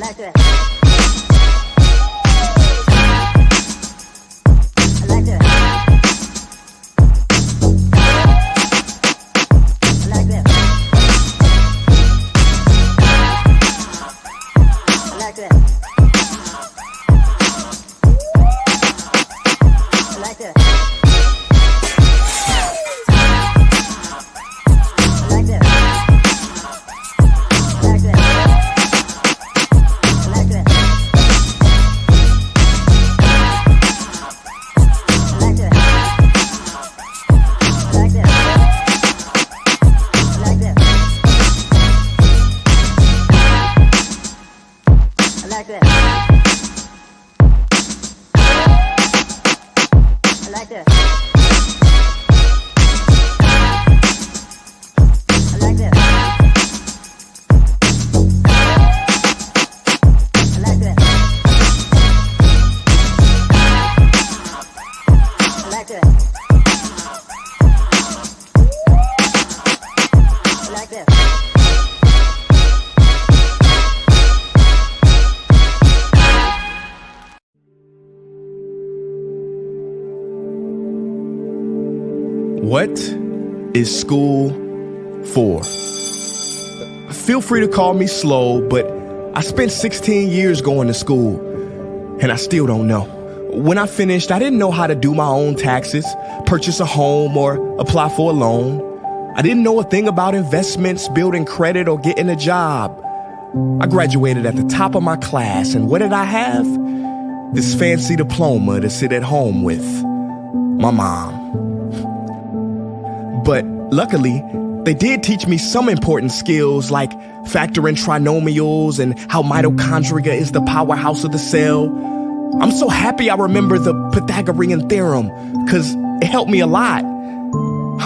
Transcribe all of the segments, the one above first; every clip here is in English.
like that. I like that. I like that. I like that. I like that. What is school for? Feel free to call me slow, but I spent 16 years going to school, and I still don't know. When I finished, I didn't know how to do my own taxes, purchase a home, or apply for a loan. I didn't know a thing about investments, building credit, or getting a job. I graduated at the top of my class, and what did I have? This fancy diploma to sit at home with my mom. But luckily, they did teach me some important skills like factoring trinomials and how mitochondria is the powerhouse of the cell. I'm so happy I remember the Pythagorean theorem, because it helped me a lot.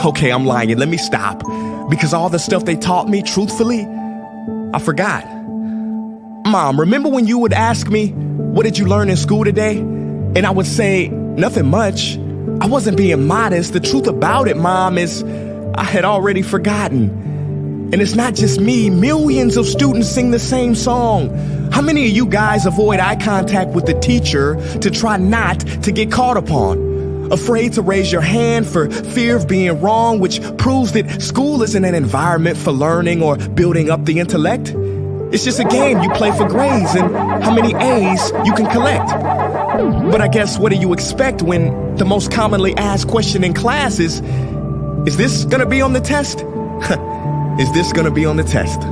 Okay, I'm lying. Let me stop. Because all the stuff they taught me, truthfully, I forgot. Mom, remember when you would ask me, what did you learn in school today? And I would say, nothing much. I wasn't being modest. The truth about it, Mom, is I had already forgotten. And it's not just me. Millions of students sing the same song. How many of you guys avoid eye contact with the teacher to try not to get caught upon? Afraid to raise your hand for fear of being wrong, which proves that school isn't an environment for learning or building up the intellect. It's just a game you play for grades and how many A's you can collect. But I guess what do you expect when the most commonly asked question in class is this gonna be on the test? Is this gonna be on the test?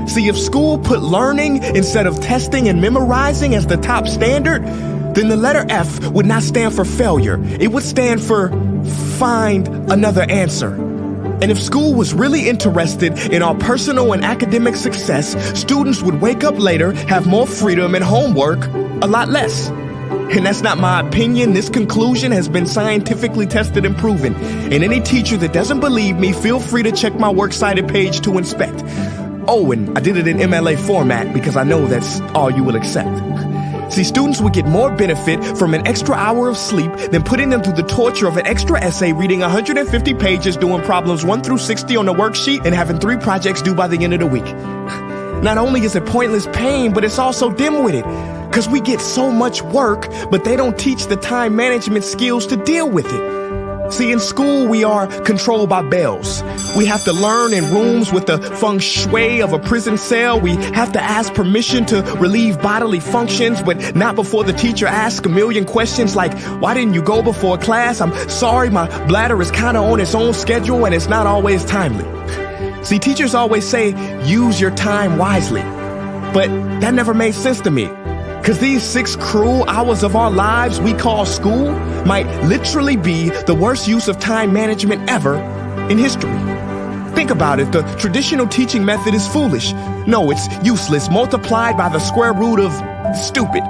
See, if school put learning instead of testing and memorizing as the top standard, then the letter F would not stand for failure. It would stand for find another answer. And if school was really interested in our personal and academic success, students would wake up later, have more freedom, and homework a lot less. And that's not my opinion. This conclusion has been scientifically tested and proven. And any teacher that doesn't believe me, feel free to check my works cited page to inspect. Oh, and I did it in MLA format because I know that's all you will accept. See, students would get more benefit from an extra hour of sleep than putting them through the torture of an extra essay, reading 150 pages, doing problems 1 through 60 on the worksheet, and having 3 projects due by the end of the week. Not only is it pointless pain, but it's also dim-witted, because we get so much work, but they don't teach the time management skills to deal with it. See, in school, we are controlled by bells. We have to learn in rooms with the feng shui of a prison cell. We have to ask permission to relieve bodily functions, but not before the teacher asks a million questions like, why didn't you go before class? I'm sorry, my bladder is kind of on its own schedule and it's not always timely. See, teachers always say, use your time wisely. But that never made sense to me. Because these 6 cruel hours of our lives we call school might literally be the worst use of time management ever in history. Think about it. The traditional teaching method is foolish. No, it's useless, multiplied by the square root of stupid.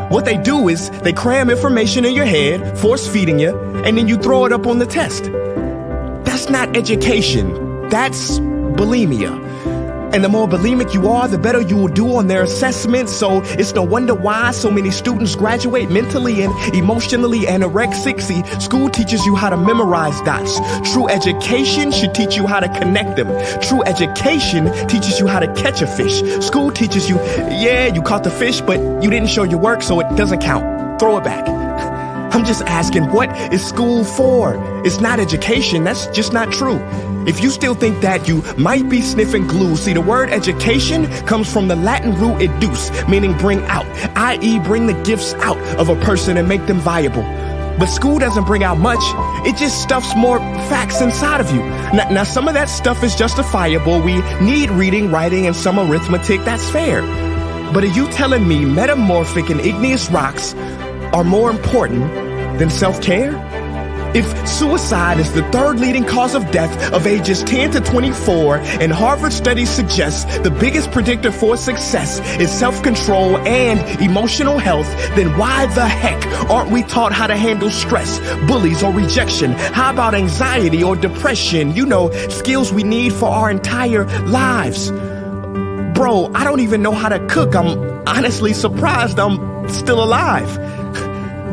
What they do is they cram information in your head, force feeding you, and then you throw it up on the test. That's not education. That's bulimia. And the more bulimic you are, the better you will do on their assessments. So it's no wonder why so many students graduate mentally and emotionally anorexic. See, school teaches you how to memorize dots. True education should teach you how to connect them. True education teaches you how to catch a fish. School teaches you, yeah, you caught the fish, but you didn't show your work, so it doesn't count. Throw it back. I'm just asking, what is school for? It's not education. That's just not true. If you still think that, you might be sniffing glue. See, the word education comes from the Latin root educe, meaning bring out, i.e. bring the gifts out of a person and make them viable. But school doesn't bring out much. It just stuffs more facts inside of you. Now, some of that stuff is justifiable. We need reading, writing, and some arithmetic. That's fair. But are you telling me metamorphic and igneous rocks are more important than self-care? If suicide is the third leading cause of death of ages 10 to 24, and Harvard studies suggest the biggest predictor for success is self-control and emotional health, then why the heck aren't we taught how to handle stress, bullies, or rejection? How about anxiety or depression? You know, skills we need for our entire lives. Bro, I don't even know how to cook. I'm honestly surprised I'm still alive.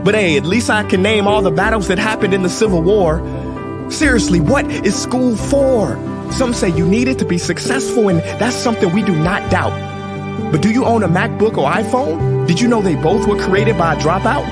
But hey, at least I can name all the battles that happened in the Civil War. Seriously, what is school for? Some say you need it to be successful, and that's something we do not doubt. But do you own a MacBook or iPhone? Did you know they both were created by a dropout?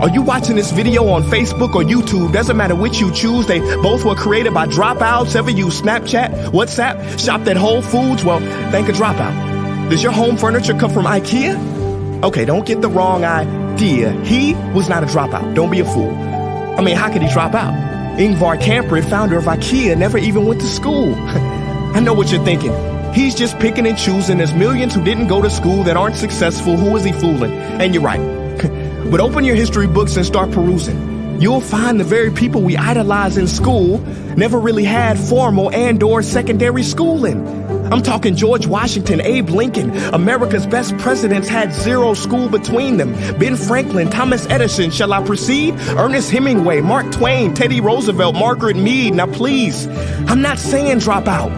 Are you watching this video on Facebook or YouTube? Doesn't matter which you choose, they both were created by dropouts. Ever use Snapchat, WhatsApp, shopped at Whole Foods? Well, thank a dropout. Does your home furniture come from IKEA? Okay, don't get the wrong idea. He was not a dropout. Don't be a fool. I mean, how could he drop out? Ingvar Kamprad, founder of IKEA, never even went to school. I know what you're thinking. He's just picking and choosing. There's millions who didn't go to school that aren't successful. Who is he fooling? And you're right. But open your history books and start perusing. You'll find the very people we idolize in school never really had formal and/or secondary schooling. I'm talking George Washington, Abe Lincoln. America's best presidents had zero school between them. Ben Franklin, Thomas Edison, shall I proceed? Ernest Hemingway, Mark Twain, Teddy Roosevelt, Margaret Mead. Now please, I'm not saying drop out,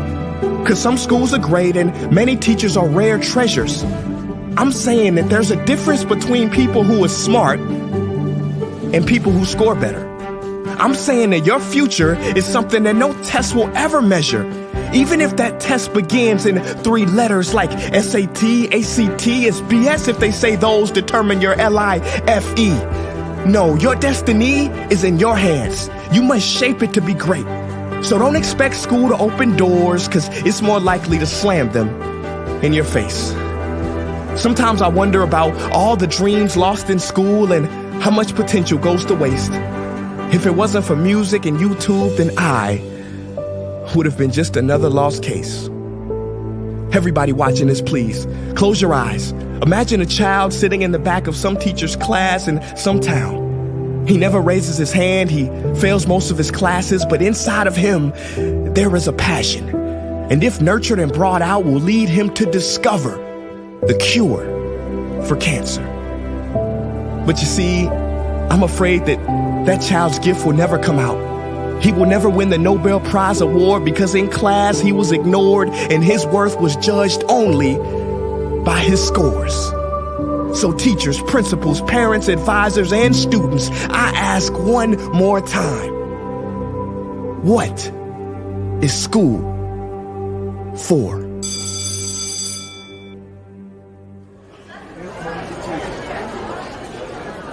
because some schools are great and many teachers are rare treasures. I'm saying that there's a difference between people who are smart and people who score better. I'm saying that your future is something that no test will ever measure. Even if that test begins in 3 letters like SAT, ACT, it's BS if they say those determine your LIFE. No, your destiny is in your hands. You must shape it to be great. So don't expect school to open doors, because it's more likely to slam them in your face. Sometimes I wonder about all the dreams lost in school and how much potential goes to waste. If it wasn't for music and YouTube, then I would have been just another lost case. Everybody watching this, please, close your eyes. Imagine a child sitting in the back of some teacher's class in some town. He never raises his hand, he fails most of his classes, but inside of him, there is a passion. And if nurtured and brought out, will lead him to discover the cure for cancer. But you see, I'm afraid that child's gift will never come out. He will never win the Nobel Prize award because in class he was ignored and his worth was judged only by his scores. So teachers, principals, parents, advisors, and students, I ask one more time, what is school for?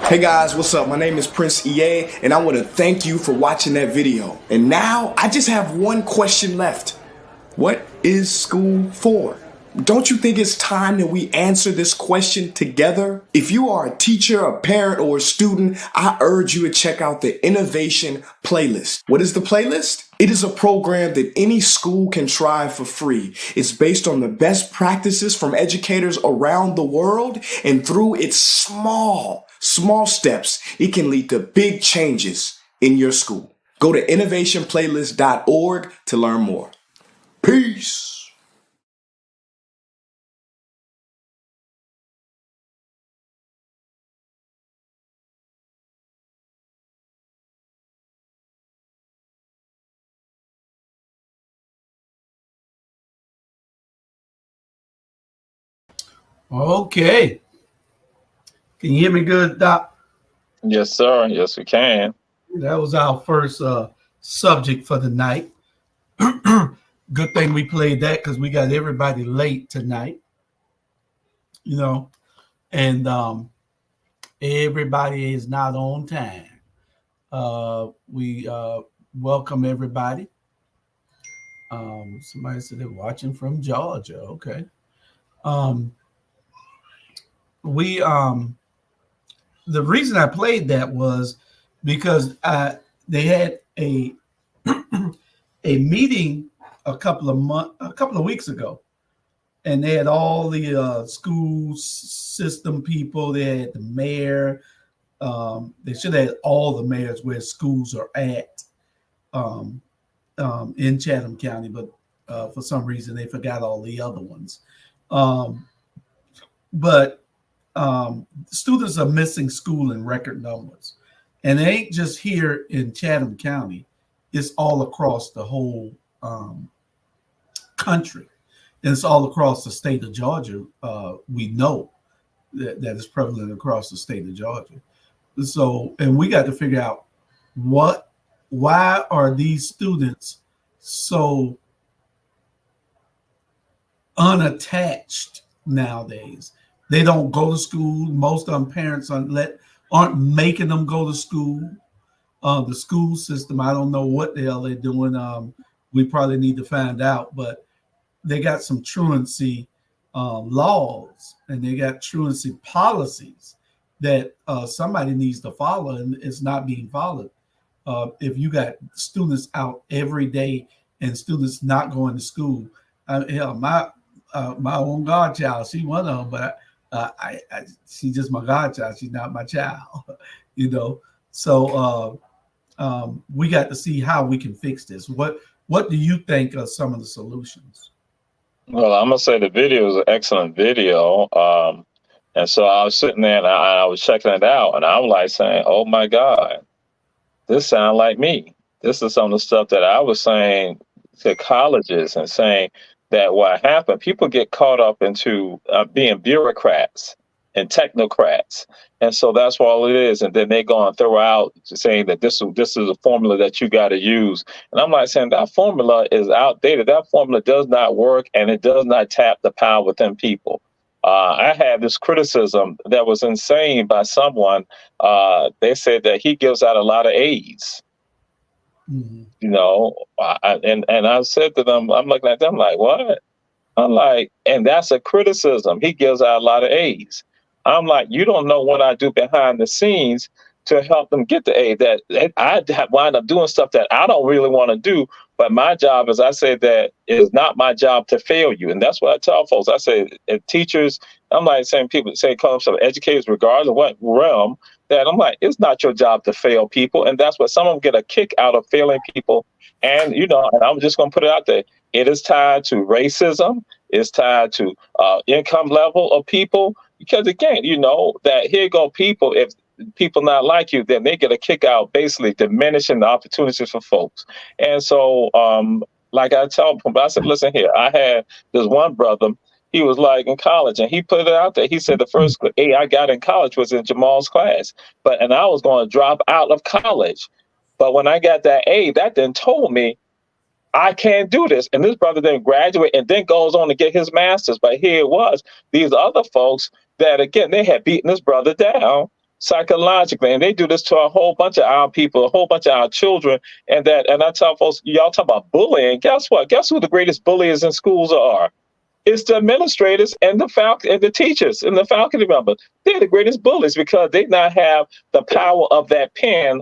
Hey guys, what's up? My name is Prince EA, and I want to thank you for watching that video. And now I just have one question left. What is school for? Don't you think it's time that we answer this question together? If you are a teacher, a parent, or a student, I urge you to check out the Innovation Playlist. What is the playlist? It is a program that any school can try for free. It's based on the best practices from educators around the world, and through its small steps, it can lead to big changes in your school. Go to innovationplaylist.org to learn more. Peace. Okay. Can you hear me good, Doc? Yes, sir. Yes, we can. That was our first subject for the night. Good thing we played that because we got everybody late tonight, you know, and everybody is not on time. We welcome everybody. Somebody said they're watching from Georgia. Okay. Um, we The reason I played that was because they had a meeting a couple of weeks ago, and they had all the school system people. They had the mayor. They should have had all the mayors where schools are at um, in Chatham County, but for some reason they forgot all the other ones. Um, but Students are missing school in record numbers, and it ain't just here in Chatham County; it's all across the whole country, and it's all across the state of Georgia. We know that is prevalent across the state of Georgia. So, and we got to figure out why are these students so unattached nowadays? They don't go to school. Most of them parents aren't making them go to school. The school system, I don't know what the hell they're doing. We probably need to find out, but they got some truancy laws, and they got truancy policies that somebody needs to follow, and it's not being followed. If you got students out every day and students not going to school, hell, my own godchild, she one of them, but she's just my godchild. She's not my child, you know. So we got to see how we can fix this. What do you think are some of the solutions? Well, I'm gonna say the video is an excellent video. And so I was sitting there and I was checking it out, and I'm like saying, "Oh my God, this sounds like me." This is some of the stuff that I was saying to colleges and saying that what happened, people get caught up into being bureaucrats and technocrats. And so that's what all it is. And then they go and throw out saying that this is a formula that you got to use. And I'm like saying that formula is outdated. That formula does not work, and it does not tap the power within people. I had this criticism that was insane by someone. They said that he gives out a lot of aids. Mm-hmm. You know, and I said to them, I'm looking at them like, what? I'm like, and that's a criticism. He gives out a lot of A's. I'm like, you don't know what I do behind the scenes to help them get the A. That I wind up doing stuff that I don't really want to do. But my job, as I said, that is not my job to fail you. And that's what I tell folks. I say, teachers, I'm like saying people say call themselves educators, regardless of what realm, that I'm like, it's not your job to fail people. And that's what some of them get a kick out of failing people. And, you know, and I'm just going to put it out there. It is tied to racism. It's tied to income level of people. Because again, you know, that here go people, if people not like you, then they get a kick out, basically diminishing the opportunities for folks. And so, like I tell them, I said, listen here, I had this one brother, he was like in college, and he put it out there. He said the first A I got in college was in Jamal's class, and I was going to drop out of college. But when I got that A, that then told me I can't do this. And this brother then graduate and then goes on to get his master's. But here it was, these other folks that, again, they had beaten this brother down psychologically. And they do this to a whole bunch of our people, a whole bunch of our children. And I tell folks, y'all talk about bullying. Guess what? Guess who the greatest bullies in schools are? It's the administrators and the teachers and the faculty members. They're the greatest bullies because they not have the power of that pen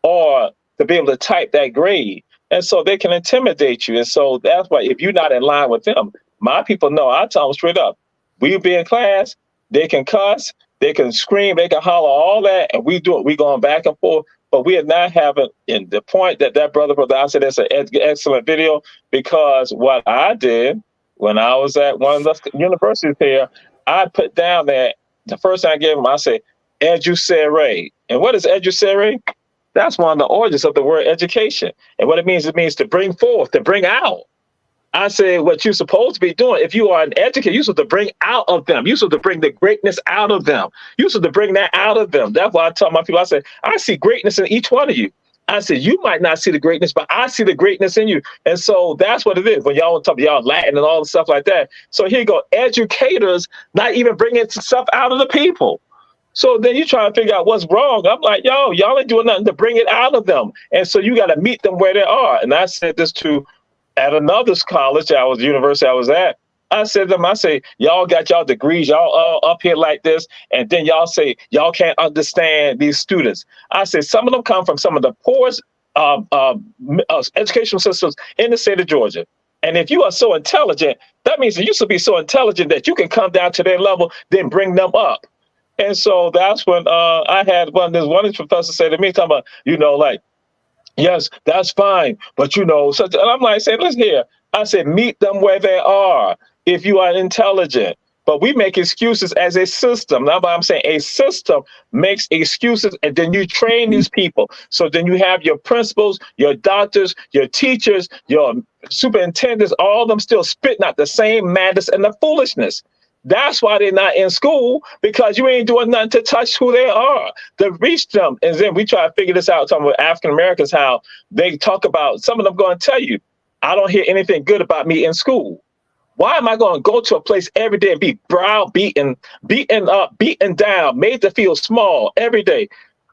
or to be able to type that grade. And so they can intimidate you. And so that's why if you're not in line with them, my people know, I tell them straight up, we be in class, they can cuss, they can scream, they can holler, all that, and we do it. We going back and forth, but we are not having, in the point that brother, I said that's an excellent video, because what I did when I was at one of the universities here, I put down that the first thing I gave them, I said, educere. And what is educere? That's one of the origins of the word education. And what it means to bring forth, to bring out. I said, what you're supposed to be doing, if you are an educator, you're supposed to bring out of them. You're supposed to bring the greatness out of them. You're supposed to bring that out of them. That's why I tell my people, I said, I see greatness in each one of you. I said, you might not see the greatness, but I see the greatness in you. And so that's what it is when y'all talk about y'all Latin and all the stuff like that. So here you go, educators not even bringing stuff out of the people. So then you try to figure out what's wrong. I'm like, yo, y'all ain't doing nothing to bring it out of them. And so you got to meet them where they are. And I said this to at another college, university I was at. I said to them, I say, y'all got y'all degrees, y'all up here like this, and then y'all say y'all can't understand these students. I said some of them come from some of the poorest educational systems in the state of Georgia. And if you are so intelligent, that means that you should be so intelligent that you can come down to their level, then bring them up. And so that's when I had one of these professors say to me, talking about, like, yes, that's fine. But, and I'm like, saying, listen here. I said, meet them where they are if you are intelligent. But we make excuses as a system. That's why I'm saying a system makes excuses, and then you train these people. So then you have your principals, your doctors, your teachers, your superintendents, all of them still spitting out the same madness and the foolishness. That's why they're not in school, because you ain't doing nothing to touch who they are, to reach them. And then we try to figure this out, talking about African Americans, how they talk about, some of them going to tell you, I don't hear anything good about me in school. Why am I going to go to a place every day and be browbeaten, beaten up, beaten down, made to feel small every day?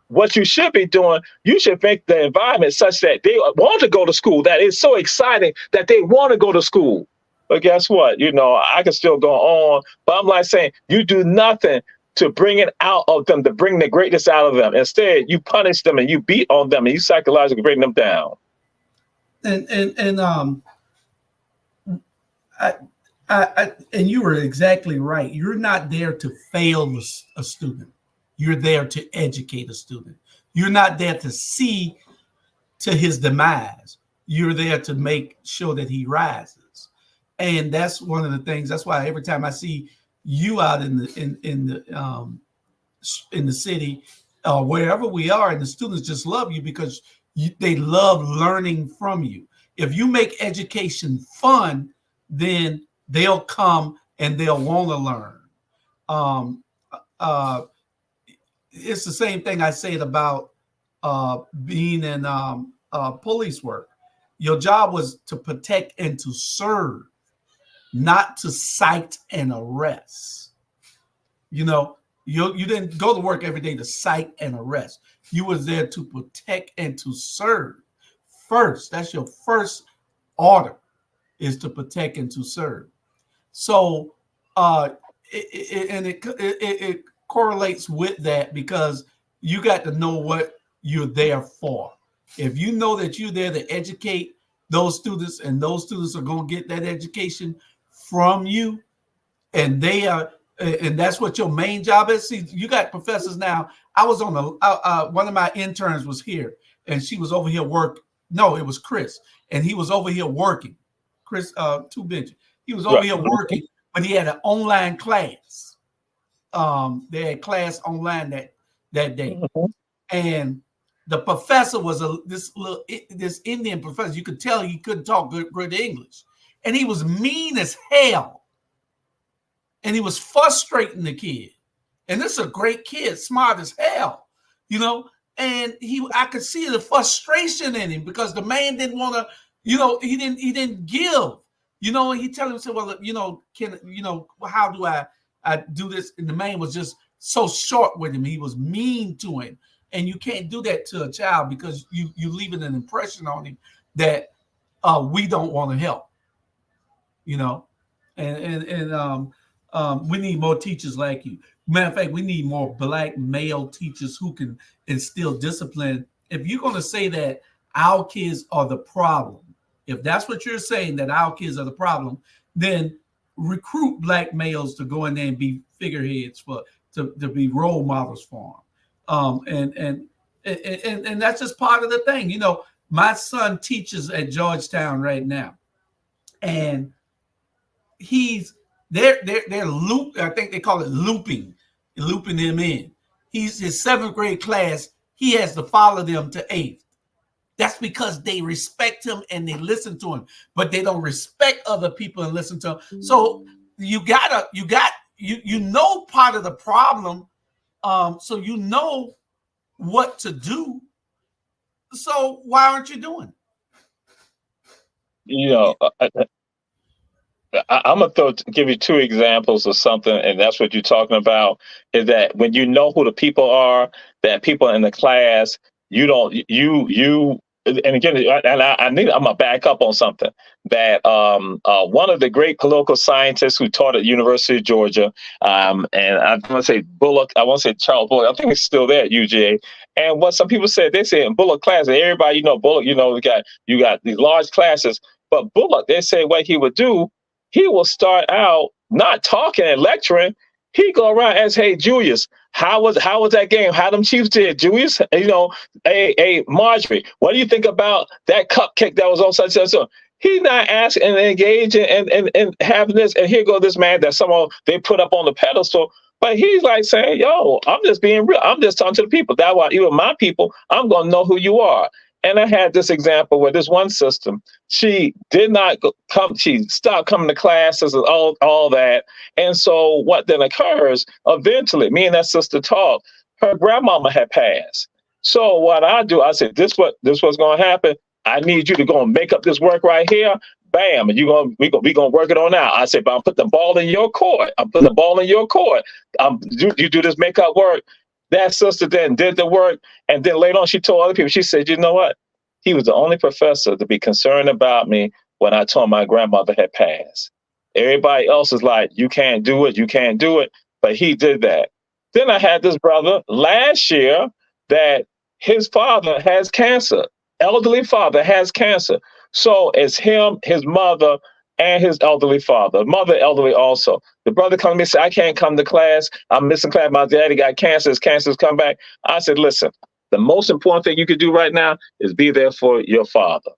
What you should be doing, you should make the environment such that they want to go to school, that it's so exciting that they want to go to school. But guess what? I can still go on, but I'm like saying, you do nothing to bring it out of them, to bring the greatness out of them. Instead, you punish them and you beat on them and you psychologically bring them down. And you were exactly right. You're not there to fail a student. You're there to educate a student. You're not there to see to his demise. You're there to make sure that he rises. And that's one of the things. That's why every time I see you out in the city, wherever we are, and the students just love you because they love learning from you. If you make education fun, then they'll come and they'll want to learn. It's the same thing I said about being in police work. Your job was to protect and to serve, not to cite and arrest. You didn't go to work every day to cite and arrest. You was there to protect and to serve. First, that's your first order, is to protect and to serve. So it correlates with that, because you got to know what you're there for. If you know that you're there to educate those students, and those students are going to get that education from you, and and that's what your main job is. See, you got professors now. I was on one of my interns was here, and she was over here No, it was Chris, and he was over here working. Chris, two benches. He was over here working, but he had an online class. They had class online that day, and the professor was this Indian professor. You could tell he couldn't talk good English, and he was mean as hell, and he was frustrating the kid. And this is a great kid, smart as hell, And I could see the frustration in him, because the man didn't want to, he didn't give, and he tell him, well, how do I do this? And the man was just so short with him. He was mean to him. And you can't do that to a child, because you leaving an impression on him that we don't want to help, and we need more teachers like you. Matter of fact, we need more Black male teachers who can instill discipline. If you're going to say that our kids are the problem, if that's what you're saying, that our kids are the problem, then recruit Black males to go in there and be figureheads to be role models for them. And that's just part of the thing. My son teaches at Georgetown right now, and they're I think they call it looping him in. His 7th grade class, he has to follow them to 8th. That's because they respect him and they listen to him, but they don't respect other people and listen to him. So you know part of the problem. So you know what to do. So why aren't you doing it? You know, I'm gonna give you two examples of something, and that's what you're talking about. Is that when you know who the people are, that people in the class, you don't you. And again, I'm gonna back up on something that one of the great political scientists who taught at University of Georgia, and I want to say Bullock, I want to say Charles Bullock, I think he's still there at UGA. And what some people said, they said in Bullock classes, everybody, Bullock, you got these large classes, but Bullock, they say what he would do, he will start out not talking and lecturing. He go around and say, "Hey, Julius, how was that game? How them Chiefs did, Julius? Hey, Marjorie, what do you think about that cupcake that was on such and so?" He's not asking and engaging and having this. And here go this man that somehow they put up on the pedestal. But he's like saying, "Yo, I'm just being real. I'm just talking to the people. That why even my people, I'm gonna know who you are." And I had this example where this one sister, she did not come, she stopped coming to classes and all that. And so what then occurs, eventually, me and that sister talked, her grandmama had passed. So what I do, I said, this what's going to happen. I need you to go and make up this work right here. Bam, and we gonna work it on out. I said, but I'm putting the ball in your court. I'm putting the ball in your court. You do this makeup work. That sister then did the work, and then later on she told other people, she said, "You know what? He was the only professor to be concerned about me when I told my grandmother had passed. Everybody else is like, you can't do it, you can't do it," but he did that. Then I had this brother last year that his father has cancer, elderly father has cancer. So it's him, his mother, and his elderly father. Mother elderly also. The brother come to me and said, "I can't come to class. I'm missing class. My daddy got cancer. His cancer's come back." I said, "Listen, the most important thing you could do right now is be there for your father."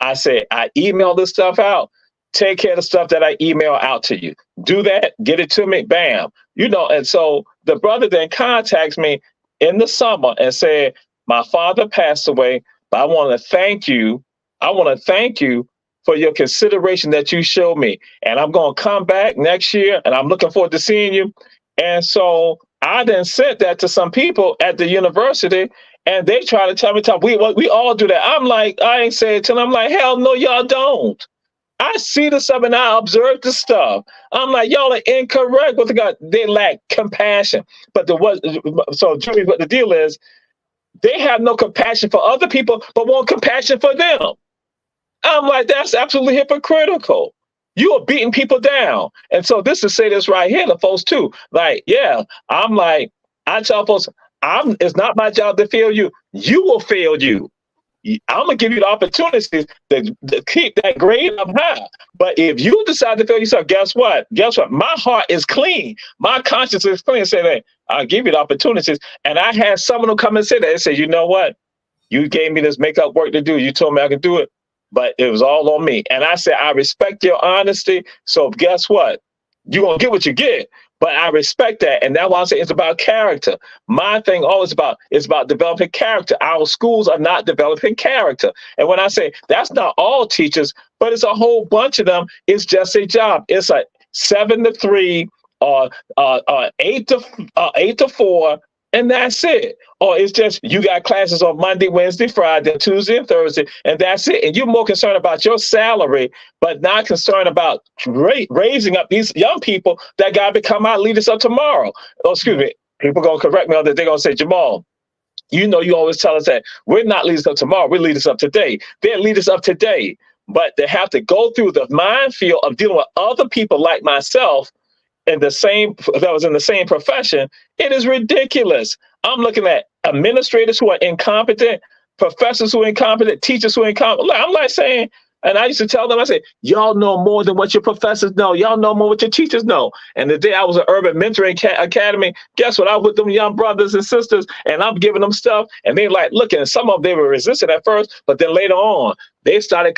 I said, "I email this stuff out. Take care of the stuff that I email out to you. Do that. Get it to me. Bam." And so the brother then contacts me in the summer and said, "My father passed away, but I want to thank you. I want to thank you for your consideration that you showed me. And I'm going to come back next year, and I'm looking forward to seeing you." And so I then sent that to some people at the university, and they try to tell me, we all do that. I'm like, I ain't saying it to them. I'm like, hell no, y'all don't. I see the stuff and I observe the stuff. I'm like, y'all are incorrect with the God. They lack compassion. So Julie, what the deal is, they have no compassion for other people, but want compassion for them. I'm like, that's absolutely hypocritical. You are beating people down. And so this is say this right here to folks too. Like, yeah, I'm like, I tell folks, it's not my job to fail you. You will fail you. I'm gonna give you the opportunities to keep that grade up high. But if you decide to fail yourself, guess what? My heart is clean. My conscience is clean. Say that I'll give you the opportunities. And I had someone who come and say that. They say, "You know what? You gave me this makeup work to do. You told me I could do it, but it was all on me." And I said, "I respect your honesty. So guess what? You're gonna get what you get." But I respect that. And that's why I say it's about character. My thing always is about developing character. Our schools are not developing character. And when I say that's not all teachers, but it's a whole bunch of them, it's just a job. It's a 7 to 3 or 8 to 4, and that's it. Or it's just you got classes on Monday, Wednesday, Friday, Tuesday, and Thursday, and that's it. And you're more concerned about your salary, but not concerned about raising up these young people that got to become our leaders of tomorrow. Oh, excuse me. People going to correct me on that. They're going to say, "Jamal, you always tell us that we're not leaders of tomorrow. We're leaders of today." They're leaders of today, but they have to go through the minefield of dealing with other people like myself that was in the same profession. It is ridiculous. I'm looking at administrators who are incompetent, professors who are incompetent, teachers who are incompetent. I'm like saying, and I used to tell them, I said, "Y'all know more than what your professors know. Y'all know more what your teachers know." And the day I was an urban mentoring academy, guess what? I was with them young brothers and sisters, and I'm giving them stuff, and they like looking. Some of them, they were resistant at first, but then later on, they started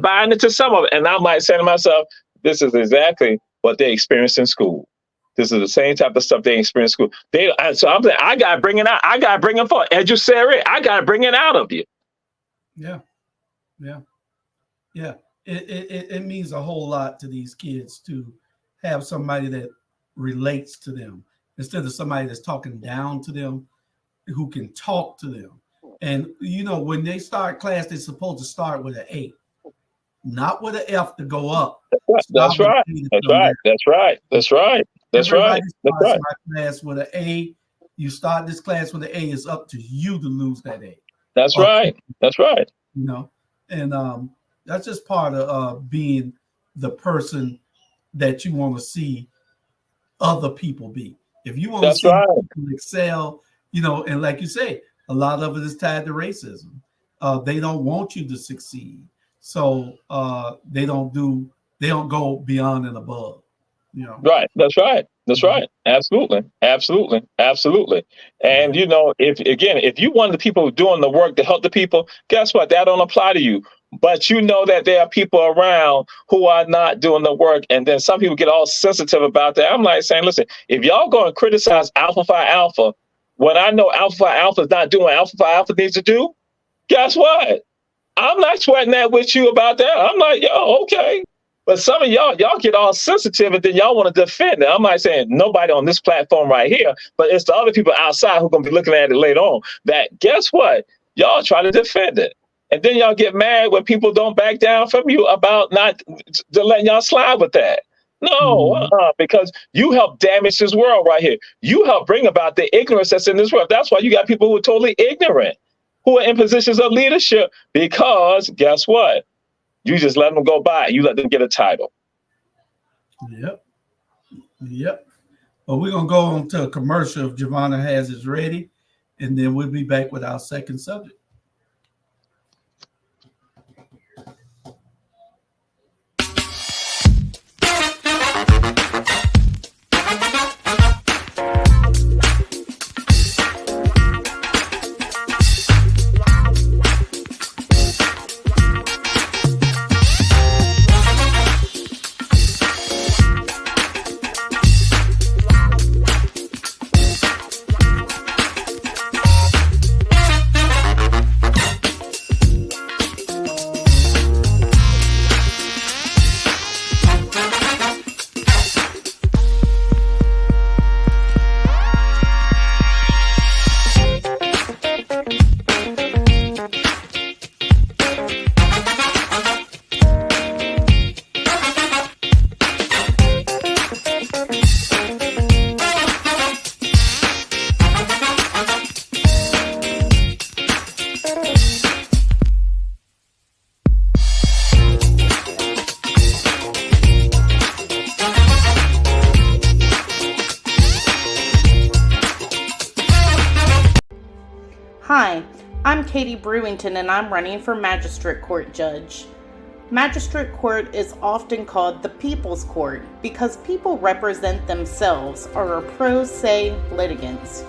buying into some of it. And I'm like saying to myself, this is exactly what they experienced in school. This is the same type of stuff they experience in school. So I'm saying, I gotta bring it out. I gotta bring it forward. As you said, I gotta bring it out of you. Yeah, yeah, yeah. It means a whole lot to these kids to have somebody that relates to them instead of somebody that's talking down to them, who can talk to them. And when they start class, they're supposed to start with an A, not with an F to go up. That's Start with an right. A to That's come down. right. That's right. That's right. That's Everybody right. That's starts right. my class with an A. You start this class with an A. It's up to you to lose that A. That's Or, right. That's right. and that's just part of being the person that you want to see other people be. If you want to That's see right. people excel, and like you say, a lot of it is tied to racism. They don't want you to succeed, so they don't go beyond and above. Right. That's right. That's Mhm. right. Absolutely. Absolutely. Absolutely. And Yeah. if you one of the people doing the work to help the people, guess what? That don't apply to you. But you know that there are people around who are not doing the work. And then some people get all sensitive about that. I'm like saying, listen, if y'all going to criticize Alpha Phi Alpha, when I know Alpha Phi Alpha is not doing what Alpha Phi Alpha needs to do, guess what? I'm not sweating that with you about that. I'm like, yo, okay. But some of y'all get all sensitive and then y'all want to defend it. I'm not saying nobody on this platform right here, but it's the other people outside who are going to be looking at it later on that guess what? Y'all try to defend it. And then y'all get mad when people don't back down from you about not to letting y'all slide with that. No, Mhm. because you help damage this world right here. You help bring about the ignorance that's in this world. That's why you got people who are totally ignorant, who are in positions of leadership, because guess what? You just let them go by. You let them get a title. Yep. Yep. Well, we're gonna go on to a commercial if Giovanna has it ready, and then we'll be back with our second subject. Hi, I'm Katie Brewington and I'm running for Magistrate Court Judge. Magistrate Court is often called the People's Court because people represent themselves or are pro se litigants.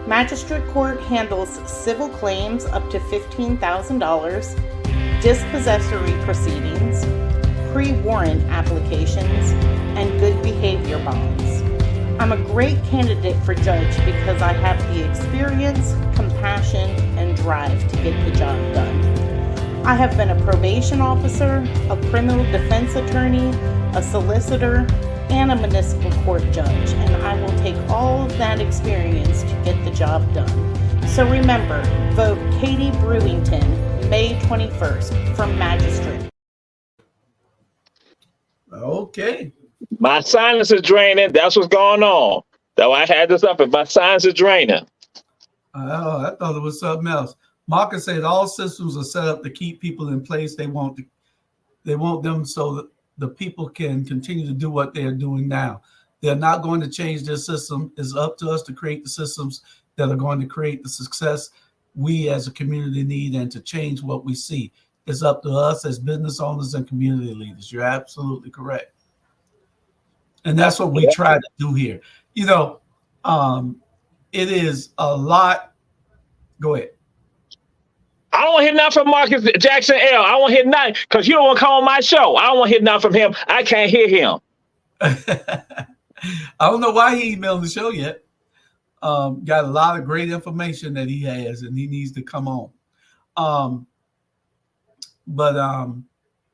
Magistrate Court handles civil claims up to $15,000, dispossessory proceedings, pre-warrant applications, and good behavior bonds. I'm a great candidate for judge because I have the experience, compassion, and drive to get the job done. I have been a probation officer, a criminal defense attorney, a solicitor, and a municipal court judge, and I will take all of that experience to get the job done. So remember, vote Katie Brewington, May 21st, for Magistrate. Okay. My sinus is draining. That's what's going on. That's why I had this up. And my sinus is draining. Oh, I thought it was something else. Marcus said all systems are set up to keep people in place. They want them so that the people can continue to do what they are doing now. They're not going to change their system. It's up to us to create the systems that are going to create the success we as a community need and to change what we see. It's up to us as business owners and community leaders. You're absolutely correct. And that's what we try to do here. It is a lot. Go ahead. I don't want to hear nothing from Marcus Jackson L. I don't want to hear nothing because you don't want to come on my show. I don't want to hear nothing from him. I can't hear him. I don't know why he emailed the show yet. Got a lot of great information that he has, and he needs to come on. But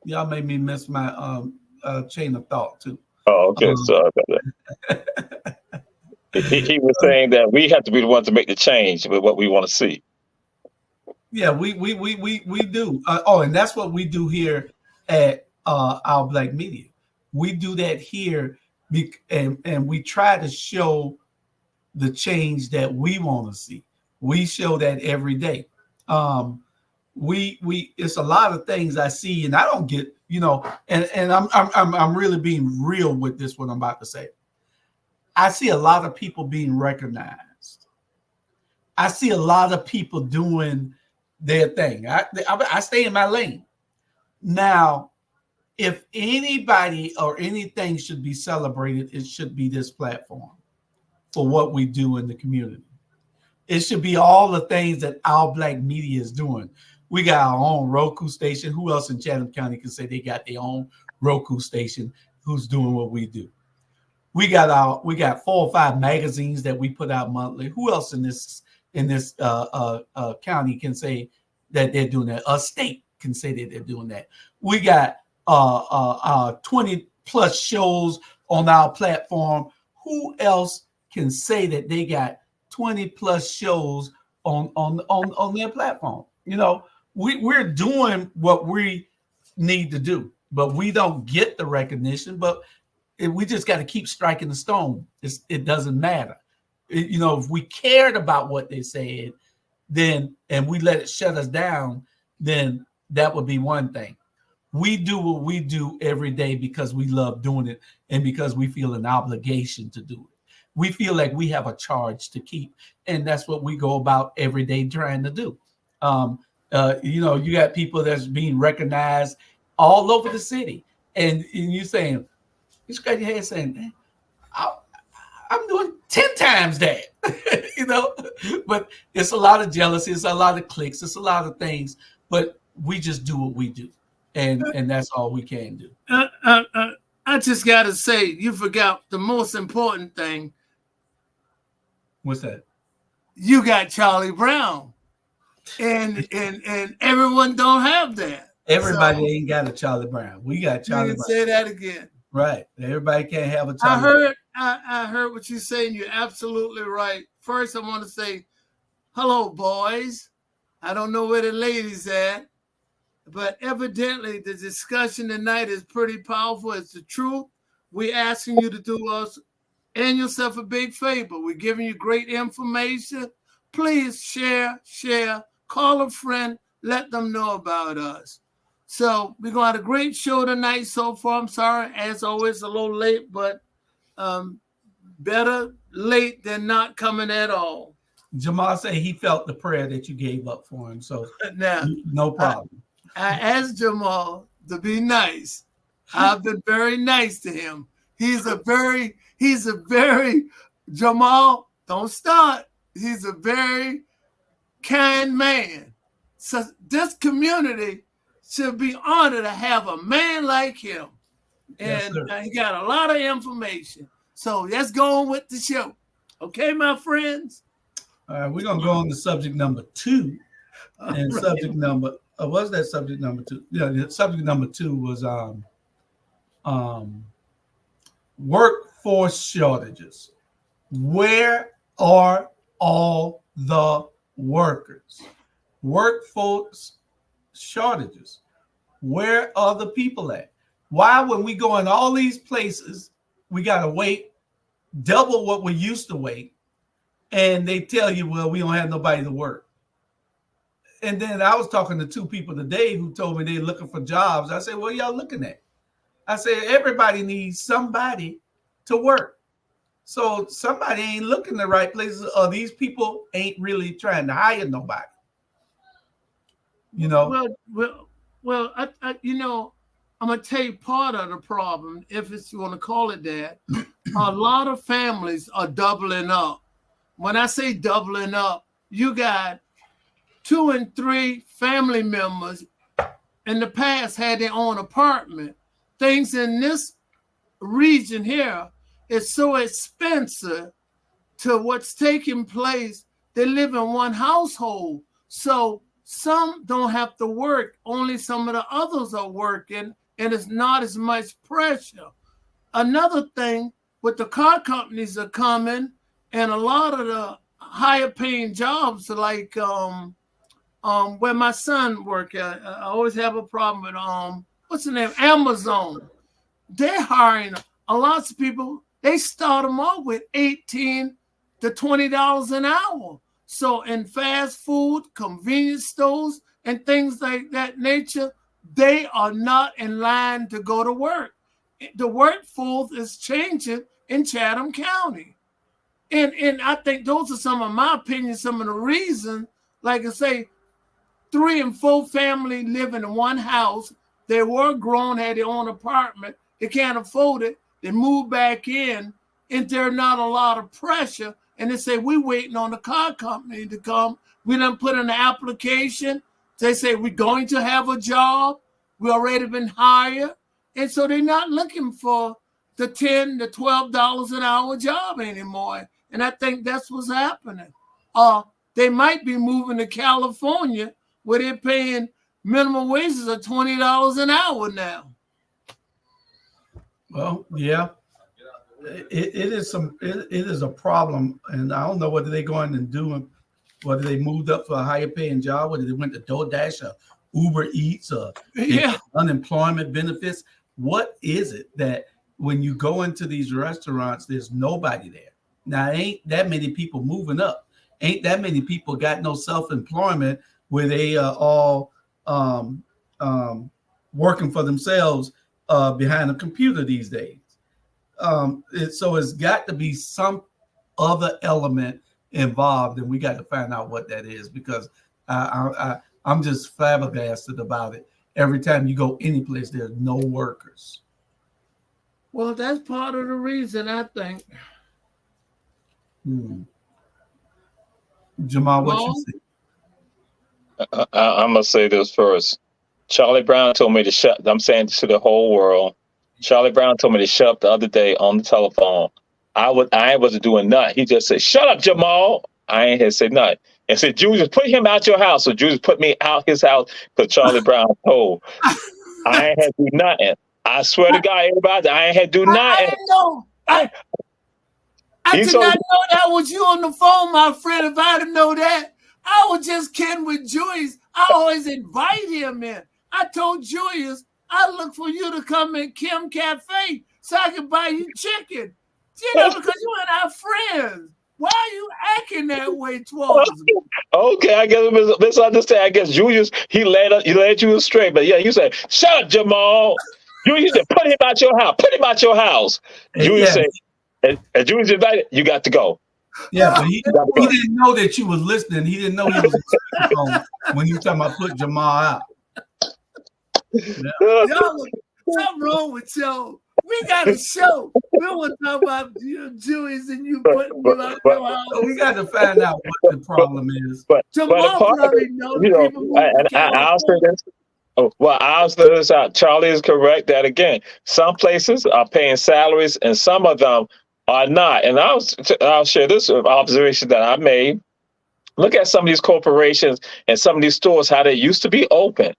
y'all made me miss my chain of thought too. Oh, okay. Um, So he was saying that we have to be the ones to make the change with what we want to see. yeah, we do. And that's what we do here at Our Black Media. We do that here, and we try to show the change that we want to see. We show that every day. We it's a lot of things I see, and I don't get, and I'm really being real with this, what I'm about to say. I see a lot of people being recognized. I see a lot of people doing their thing. I stay in my lane. Now, if anybody or anything should be celebrated, it should be this platform for what we do in the community. It should be all the things that Our Black Media is doing. We got our own Roku station. Who else in Chatham County can say they got their own Roku station who's doing what we do? We got 4 or 5 magazines that we put out monthly. Who else in this county can say that they're doing that? A state can say that they're doing that. We got 20 plus shows on our platform. Who else can say that they got 20 plus shows on their platform? We're doing what we need to do, but we don't get the recognition. But we just got to keep striking the stone. It doesn't matter. If we cared about what they said, then, and we let it shut us down, then that would be one thing. We do what we do every day because we love doing it and because we feel an obligation to do it. We feel like we have a charge to keep, and that's what we go about every day trying to do. You got people that's being recognized all over the city, and you saying, you scratch your head saying, I'm doing 10 times that, but it's a lot of jealousy, it's a lot of clicks, it's a lot of things, but we just do what we do, and that's all we can do. I just got to say, you forgot the most important thing. What's that? You got Charlie Brown, and everyone don't have that. Everybody ain't got a Charlie Brown. We got Charlie Brown. Say that again. Right. Everybody can't have a Charlie. I heard what you're saying. You're absolutely right. First, I want to say, hello, boys. I don't know where the ladies at, but evidently the discussion tonight is pretty powerful. It's the truth. We're asking you to do us and yourself a big favor. We're giving you great information. Please share, call a friend, let them know about us. So we're going to have a great show tonight so far. I'm sorry, as always, a little late, but better late than not coming at all. Jamal said he felt the prayer that you gave up for him, so now, no problem. I asked Jamal to be nice. I've been very nice to him. He's a very, Jamal, don't start. He's a very kind man. So this community should be honored to have a man like him. And yes, he got a lot of information. So let's go on with the show. Okay, my friends? All right, we're going to go on to subject number 2. And right. Subject number, was that subject number 2? Yeah, subject number 2 was workforce shortages. Where are all the workers? Workforce shortages. Where are the people at? Why, when we go in all these places, we got to wait double what we used to wait, and they tell you, well, we don't have nobody to work. And then I was talking to 2 people today who told me they're looking for jobs. I said, what are y'all looking at? I said, everybody needs somebody to work. So somebody ain't looking the right places, or these people ain't really trying to hire nobody. Well, I I'm gonna tell you part of the problem, if you want to call it that. A lot of families are doubling up. When I say doubling up, you got 2 and 3 family members in the past had their own apartment. Things in this region here is so expensive to what's taking place. They live in one household. So some don't have to work. Only some of the others are working, and it's not as much pressure. Another thing, with the car companies are coming, and a lot of the higher paying jobs, like where my son work at, I always have a problem with what's the name? Amazon. They're hiring a lot of people. They start them off with $18 to $20 an hour. So in fast food, convenience stores, and things like that nature, they are not in line to go to work. The workforce is changing in Chatham County. And I think those are some of my opinions, some of the reasons. Like I say, 3 and 4 family live in one house. They were grown, had their own apartment. They can't afford it. They move back in, and there's not a lot of pressure. And they say, we're waiting on the car company to come. We done put in an application. They say, we're going to have a job. We already been hired. And so they're not looking for the $10 to $12 an hour job anymore. And I think that's what's happening. They might be moving to California where they're paying minimum wages of $20 an hour now. Well, yeah, it is a problem, and I don't know whether they're going and doing, whether they moved up for a higher paying job, whether they went to DoorDash or Uber Eats or unemployment benefits. What is it that when you go into these restaurants, there's nobody there? Now, ain't that many people moving up? Ain't that many people got no self-employment where they are all working for themselves behind a computer these days? So it's got to be some other element involved, and we got to find out what that is, because I'm just flabbergasted about it. Every time you go any place, there's no workers. Well, that's part of the reason, I think. Jamal, what you say? I'm going to say this first. Charlie Brown told me to shut, I'm saying this to the whole world. Charlie Brown told me to shut up the other day on the telephone. I wasn't doing nothing. He just said, shut up, Jamal. I ain't had to say nothing. And said, Julius, put him out your house. So Julius put me out his house because Charlie Brown told. I ain't had to do nothing. I swear to God, everybody, I ain't had to do nothing. I didn't know. I did not know that was you on the phone, my friend. If I didn't know that, I was just kidding with Julius. I always invite him in. I told Julius, I look for you to come in Kim Cafe so I can buy you chicken. You know, because you and our friends. Why are you acting that way towards me? Okay, I guess misunderstand. I guess Julius, he led you astray. But yeah, you said, shut up, Jamal. Julius said, put him out your house. Put him out your house. Julius said, and Julius invited, you got to go. Yeah, but he didn't know that you was listening. He didn't know he was listening when you talking about put Jamal out. Yeah. Y'all, something wrong with y'all. We got a show. We don't want to talk about Julius and you putting you out your house. We got to find out what the problem is. Jamal probably knows people. I'll say this. I'll say this out. Charlie is correct that, again, some places are paying salaries and some of them are not. And I'll share this observation that I made. Look at some of these corporations and some of these stores, how they used to be open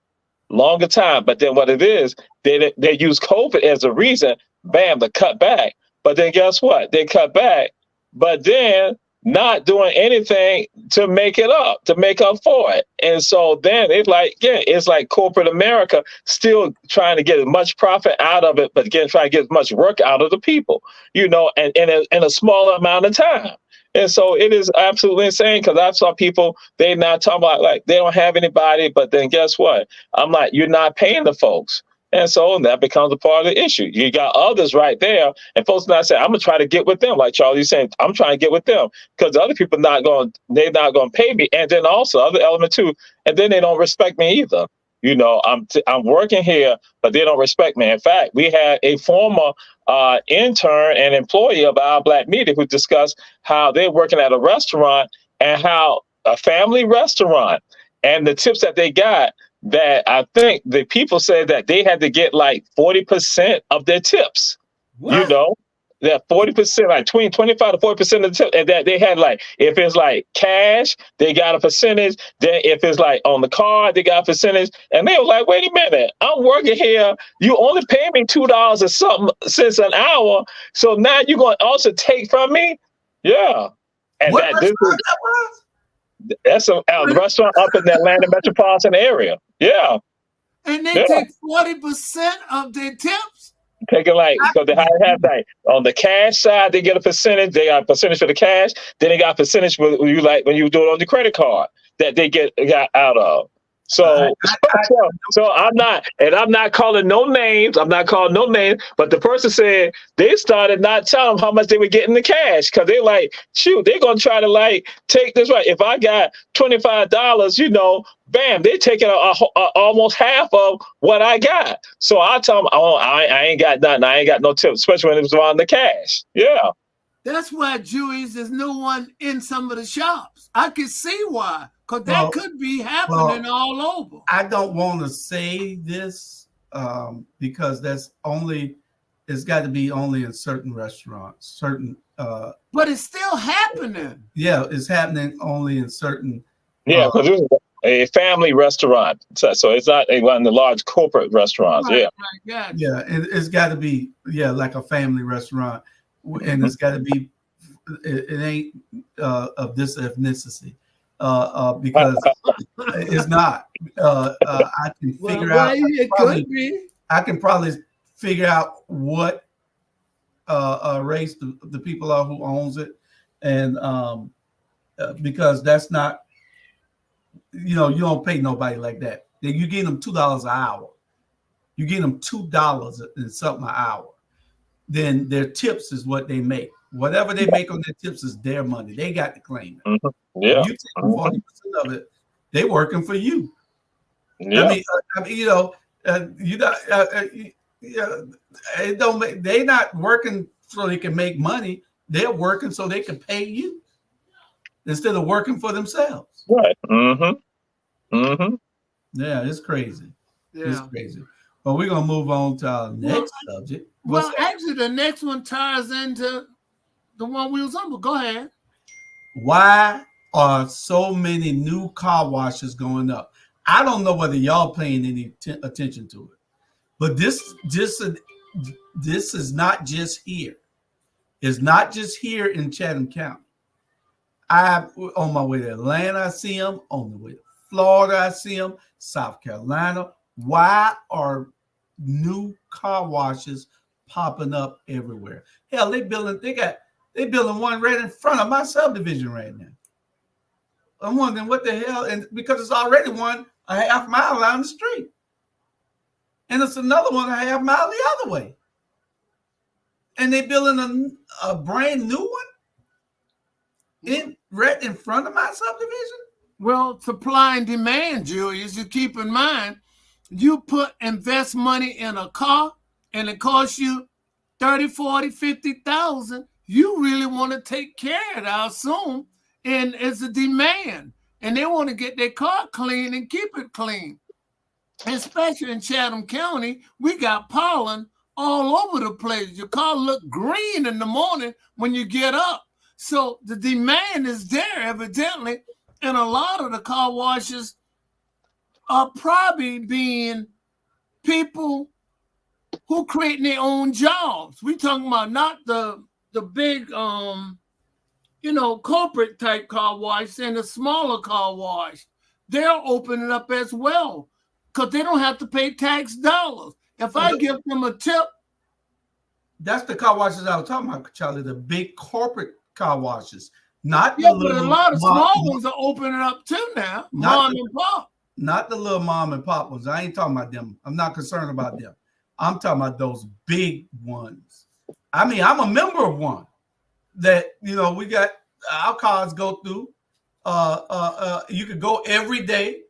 longer time. But then what it is, they use COVID as a reason, bam, to cut back. But then guess what? They cut back, but then not doing anything to make up for it. And so then it's like corporate America still trying to get as much profit out of it, but again, trying to get as much work out of the people, and in a smaller amount of time. And so it is absolutely insane, because I saw people, they're not talking about, like, they don't have anybody, but then guess what? I'm like, you're not paying the folks. And so that becomes a part of the issue. You got others right there, and folks not saying, I'm going to try to get with them. Like Charlie's saying, I'm trying to get with them because the other people they're not going to pay me. And then also other element too, and then they don't respect me either. I'm working here, but they don't respect me. In fact, we had a former intern and employee of our Black Media who discussed how they're working at a restaurant, and how a family restaurant, and the tips that they got, that I think the people said that they had to get like 40% of their tips, What? that 40%, like 25 to 40% of the tip, and that they had like, if it's like cash, they got a percentage. Then if it's like on the card, they got a percentage. And they were like, wait a minute, I'm working here. You only pay me $2 or something cents an hour. So now you're going to also take from me? Yeah. And What that restaurant that was? that's a restaurant up in the Atlanta metropolitan area. Yeah. And they Yeah. take 40% of their tips. Taking like, because they have like on the cash side, they get a percentage. They got a percentage for the cash. Then they got a percentage when you like when you do it on the credit card that they got out of. So, so I'm not calling no names. I'm not calling no names. But the person said they started not telling them how much they were getting the cash because they like, shoot, they're gonna try to like take this right. If I got $25, you know, bam, they're taking almost half of what I got. So I tell them, oh, I ain't got nothing. I ain't got no tips, especially when it was around the cash. Yeah. That's why, Jewish, there's no one in some of the shops. I can see why, because that could be happening all over. I don't want to say this because it's got to be only in certain restaurants, but it's still happening. Yeah, it's happening only in certain. Yeah, because it was a family restaurant, so it's not one of the large corporate restaurants. Right, Yeah, right, yeah, it's got to be like a family restaurant, and it's got to be. It ain't of this ethnicity because it's not. I can figure out. I can probably figure out what race the people are who owns it, and because that's not. You know, you don't pay nobody like that. You get them $2 an hour. You get them $2 and something an hour. Then their tips is what they make. Whatever they make on their tips is their money. They got to claim it. Mm-hmm. Yeah. You take 40% of it. They working for you. Yeah. I mean, you know, it don't make. They not working so they can make money. They're working so they can pay you instead of working for themselves. Right. Mm-hmm. Mm-hmm. Yeah, it's crazy. Yeah. It's crazy. Well, we're gonna move on to our next subject. Actually, the next one ties into the one we was on. But go ahead. Why are so many new car washes going up? I don't know whether y'all paying any attention to it, but this is not just here. It's not just here in Chatham County. On my way to Atlanta, I see them. On the way to Florida, I see them. South Carolina. Why are new car washes popping up everywhere? Hell, they building one right in front of my subdivision right now. I'm wondering what the hell, and because it's already one a half mile down the street, and it's another one a half mile the other way, and they building a brand new one right in front of my subdivision. Well, supply and demand, Julius, you keep in mind, you invest money in a car and it costs you 30, 40, 50,000. You really want to take care of it, I assume. And it's a demand. And they want to get their car clean and keep it clean. Especially in Chatham County, we got pollen all over the place. Your car look green in the morning when you get up. So the demand is there, evidently. And a lot of the car washes are probably being people who creating their own jobs. We talking about not the big, corporate type car wash and the smaller car wash. They're opening up as well because they don't have to pay tax dollars. If I give them a tip. That's the car washes I was talking about, Charlie, the big corporate car washes. Not but a lot of small ones are opening up too now. Mom and pop. Not the little mom and pop ones. I ain't talking about them. I'm not concerned about them. I'm talking about those big ones. I mean, I'm a member of one that, we got our cars go through. You could go every day.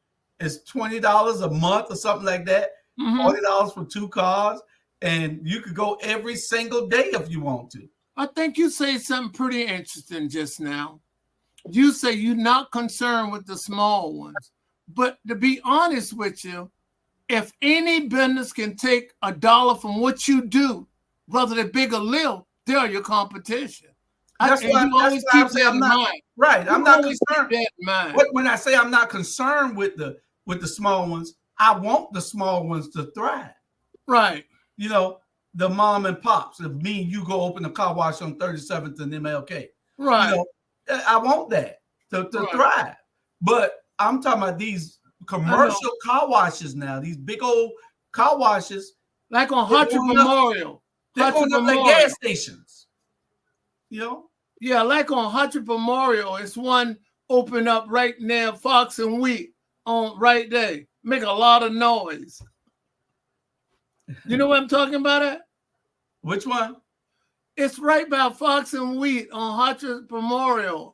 It's $20 a month or something like that. $40 for 2 cars. And you could go every single day if you want to. I think you say something pretty interesting just now. You say you're not concerned with the small ones. But to be honest with you, if any business can take $1 from what you do, whether they're big or little, they're your competition. That's why I'm saying I'm not right. I'm not concerned. When I say I'm not concerned with the small ones, I want the small ones to thrive. Right. You know, the mom and pops. If me and you go open a car wash on 37th and MLK. Right. You know, I want that to thrive. But I'm talking about these commercial car washes now. These big old car washes. Like on Hartford Memorial. They're going up like gas stations. You know? Yeah, like on Hartford Memorial. It's one open up right near Fox and Wheat on right there. Make a lot of noise. You know what I'm talking about? At? Which one? It's right by Fox and Wheat on Hartford Memorial.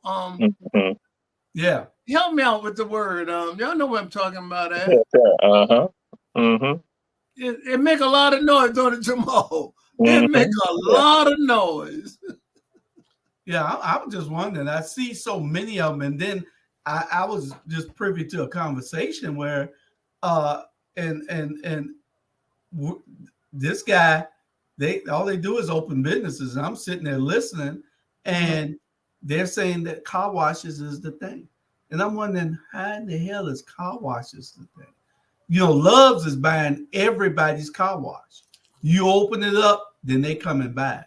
Yeah. Help me out with the word. Y'all know what I'm talking about. At? It make a lot of noise, don't it, Jamal? It make a lot of noise. Yeah, I was just wondering. I see so many of them, and then I was just privy to a conversation where, this guy, all they do is open businesses, and I'm sitting there listening, and they're saying that car washes is the thing, and I'm wondering how in the hell is car washes the thing? You know, Love's is buying everybody's car wash. You open it up, then they come and buy it.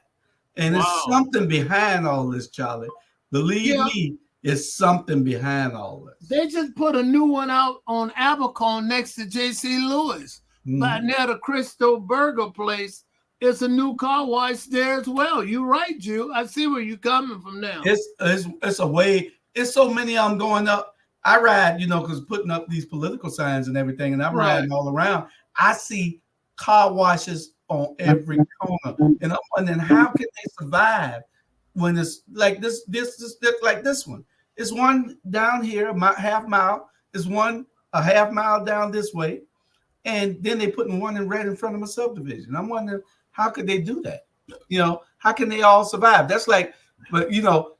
And There's something behind all this, Charlie. Believe me, it's something behind all this. They just put a new one out on Abercorn next to J.C. Lewis. But near the Crystal Burger place, it's a new car wash there as well. You're right, Jew. I see where you're coming from now. It's a way. It's so many of them going up. I ride, you know, because putting up these political signs and everything, and I'm riding all around. I see car washes on every corner, and I'm wondering how can they survive when it's like this like this one. It's one down here, half mile. It's one a half mile down this way, and then they putting one in red in front of a subdivision. I'm wondering how could they do that? You know, how can they all survive? That's like, but you know,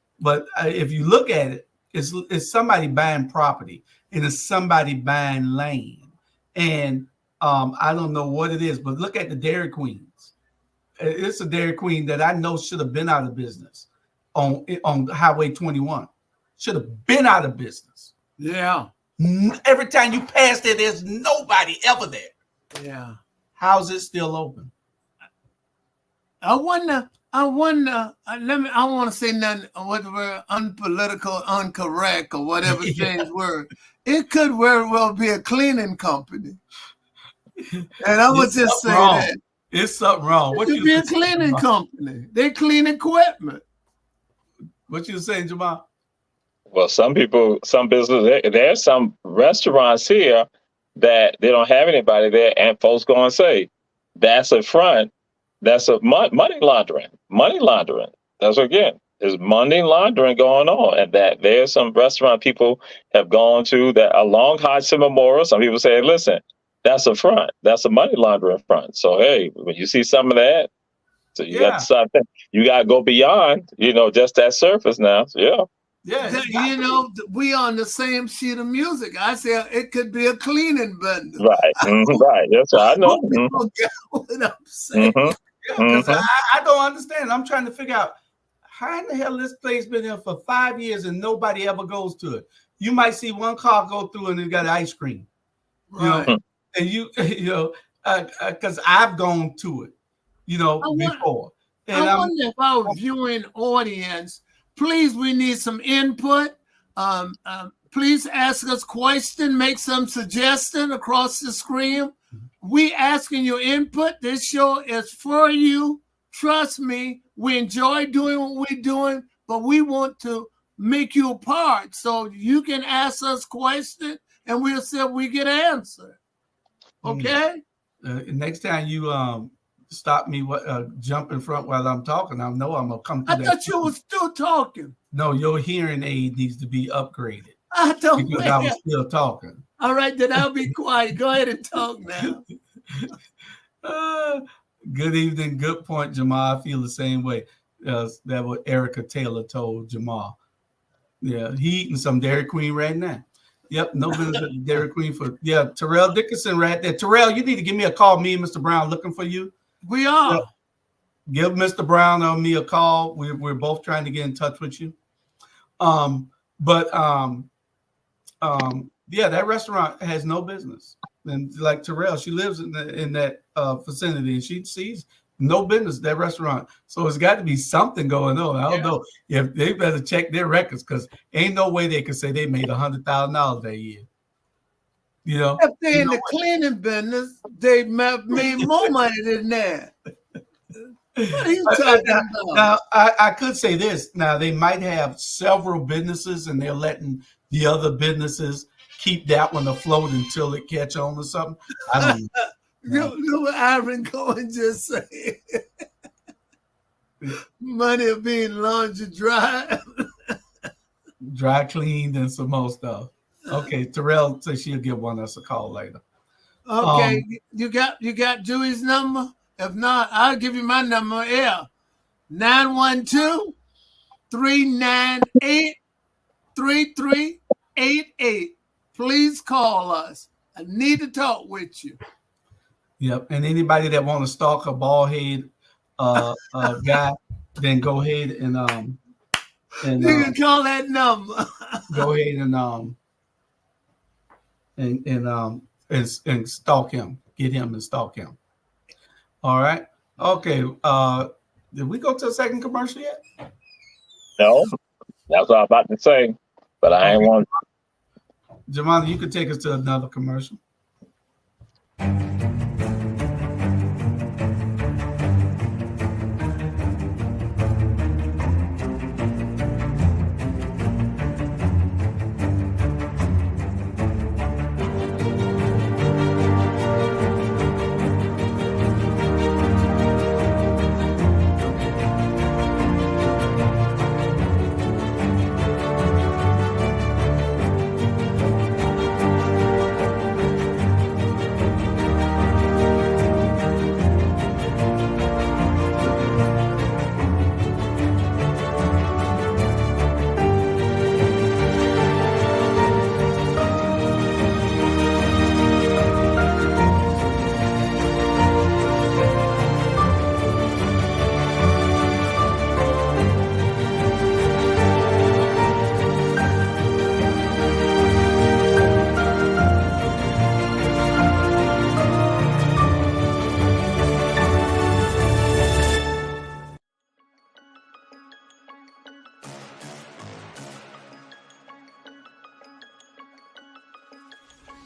if you look at it, it's somebody buying property and it's somebody buying land, and I don't know what it is, but look at the Dairy Queens. It's a Dairy Queen that I know should have been out of business on Highway 21. Should have been out of business. Yeah. Every time you pass there, there's nobody ever there. Yeah. How's it still open? I wonder. I don't want to say nothing, whatever unpolitical, incorrect, or whatever things were. It could very well be a cleaning company. And I would just say that. It's something wrong. It could be a cleaning company. They clean equipment. What you saying, Jamal? Well, some business, there's some restaurants here that they don't have anybody there, and folks going to say, that's a front. That's a money laundering. Money laundering. That's again, there's money laundering going on, and that there's some restaurant people have gone to that along Hudson Memorial. Some people say, listen, that's a front. That's a money laundering front. So hey, when you see some of that, so you got to start. You got to go beyond, you know, just that surface now. So, yeah. Yeah, you know, we on the same sheet of music. I say it could be a cleaning business. Right, right. That's what I know. What I'm saying. Because I don't understand. I'm trying to figure out how in the hell this place been there for 5 years and nobody ever goes to it. You might see one car go through and it got ice cream, right? You know? And you know, because I've gone to it, you know, before. And I wonder if our viewing audience, please, we need some input. Please ask us questions, make some suggestion across the screen. We asking your input. This show is for you. Trust me, we enjoy doing what we're doing, but we want to make you a part. So you can ask us questions and we'll see if we get an answer. Okay? Next time you stop me, jump in front while I'm talking, I know I'm going to come to that. I thought you were still talking. No, your hearing aid needs to be upgraded. I don't because I was still talking. All right, then I'll be quiet. Go ahead and talk now. Good evening. Good point, Jamal. I feel the same way. That what Erica Taylor told Jamal. Yeah, he eating some Dairy Queen right now. Yep, no business at the Dairy Queen for Terrell Dickinson right there. Terrell, you need to give me a call. Me and Mr. Brown looking for you. We are. give Mr. Brown or me a call. We're both trying to get in touch with you. Yeah, that restaurant has no business. And like Terrell, she lives in that vicinity, and she sees no business that restaurant. So it's got to be something going on. I don't know if they better check their records, because ain't no way they could say they made $100,000 that year. You know, if they're in the cleaning business, they made more money than that. What are you talking about? Now, I could say this. Now, they might have several businesses, and they're letting the other businesses keep that one afloat until it catch on or something. I don't know. You know what Ivan Cohen just said? Money of being laundry dry. Dry cleaned and some more stuff. Okay, Terrell says she'll give one of us a call later. Okay, you got Dewey's number? If not, I'll give you my number. Yeah, 912-398-3388. Please call us. I need to talk with you. Yep, and anybody that want to stalk a bald head guy, then go ahead and you can call that number. Go ahead and stalk him. Get him and stalk him. All right. Okay. Did we go to a second commercial yet? No, that's what I'm about to say, but I ain't want. Jamala, you could take us to another commercial.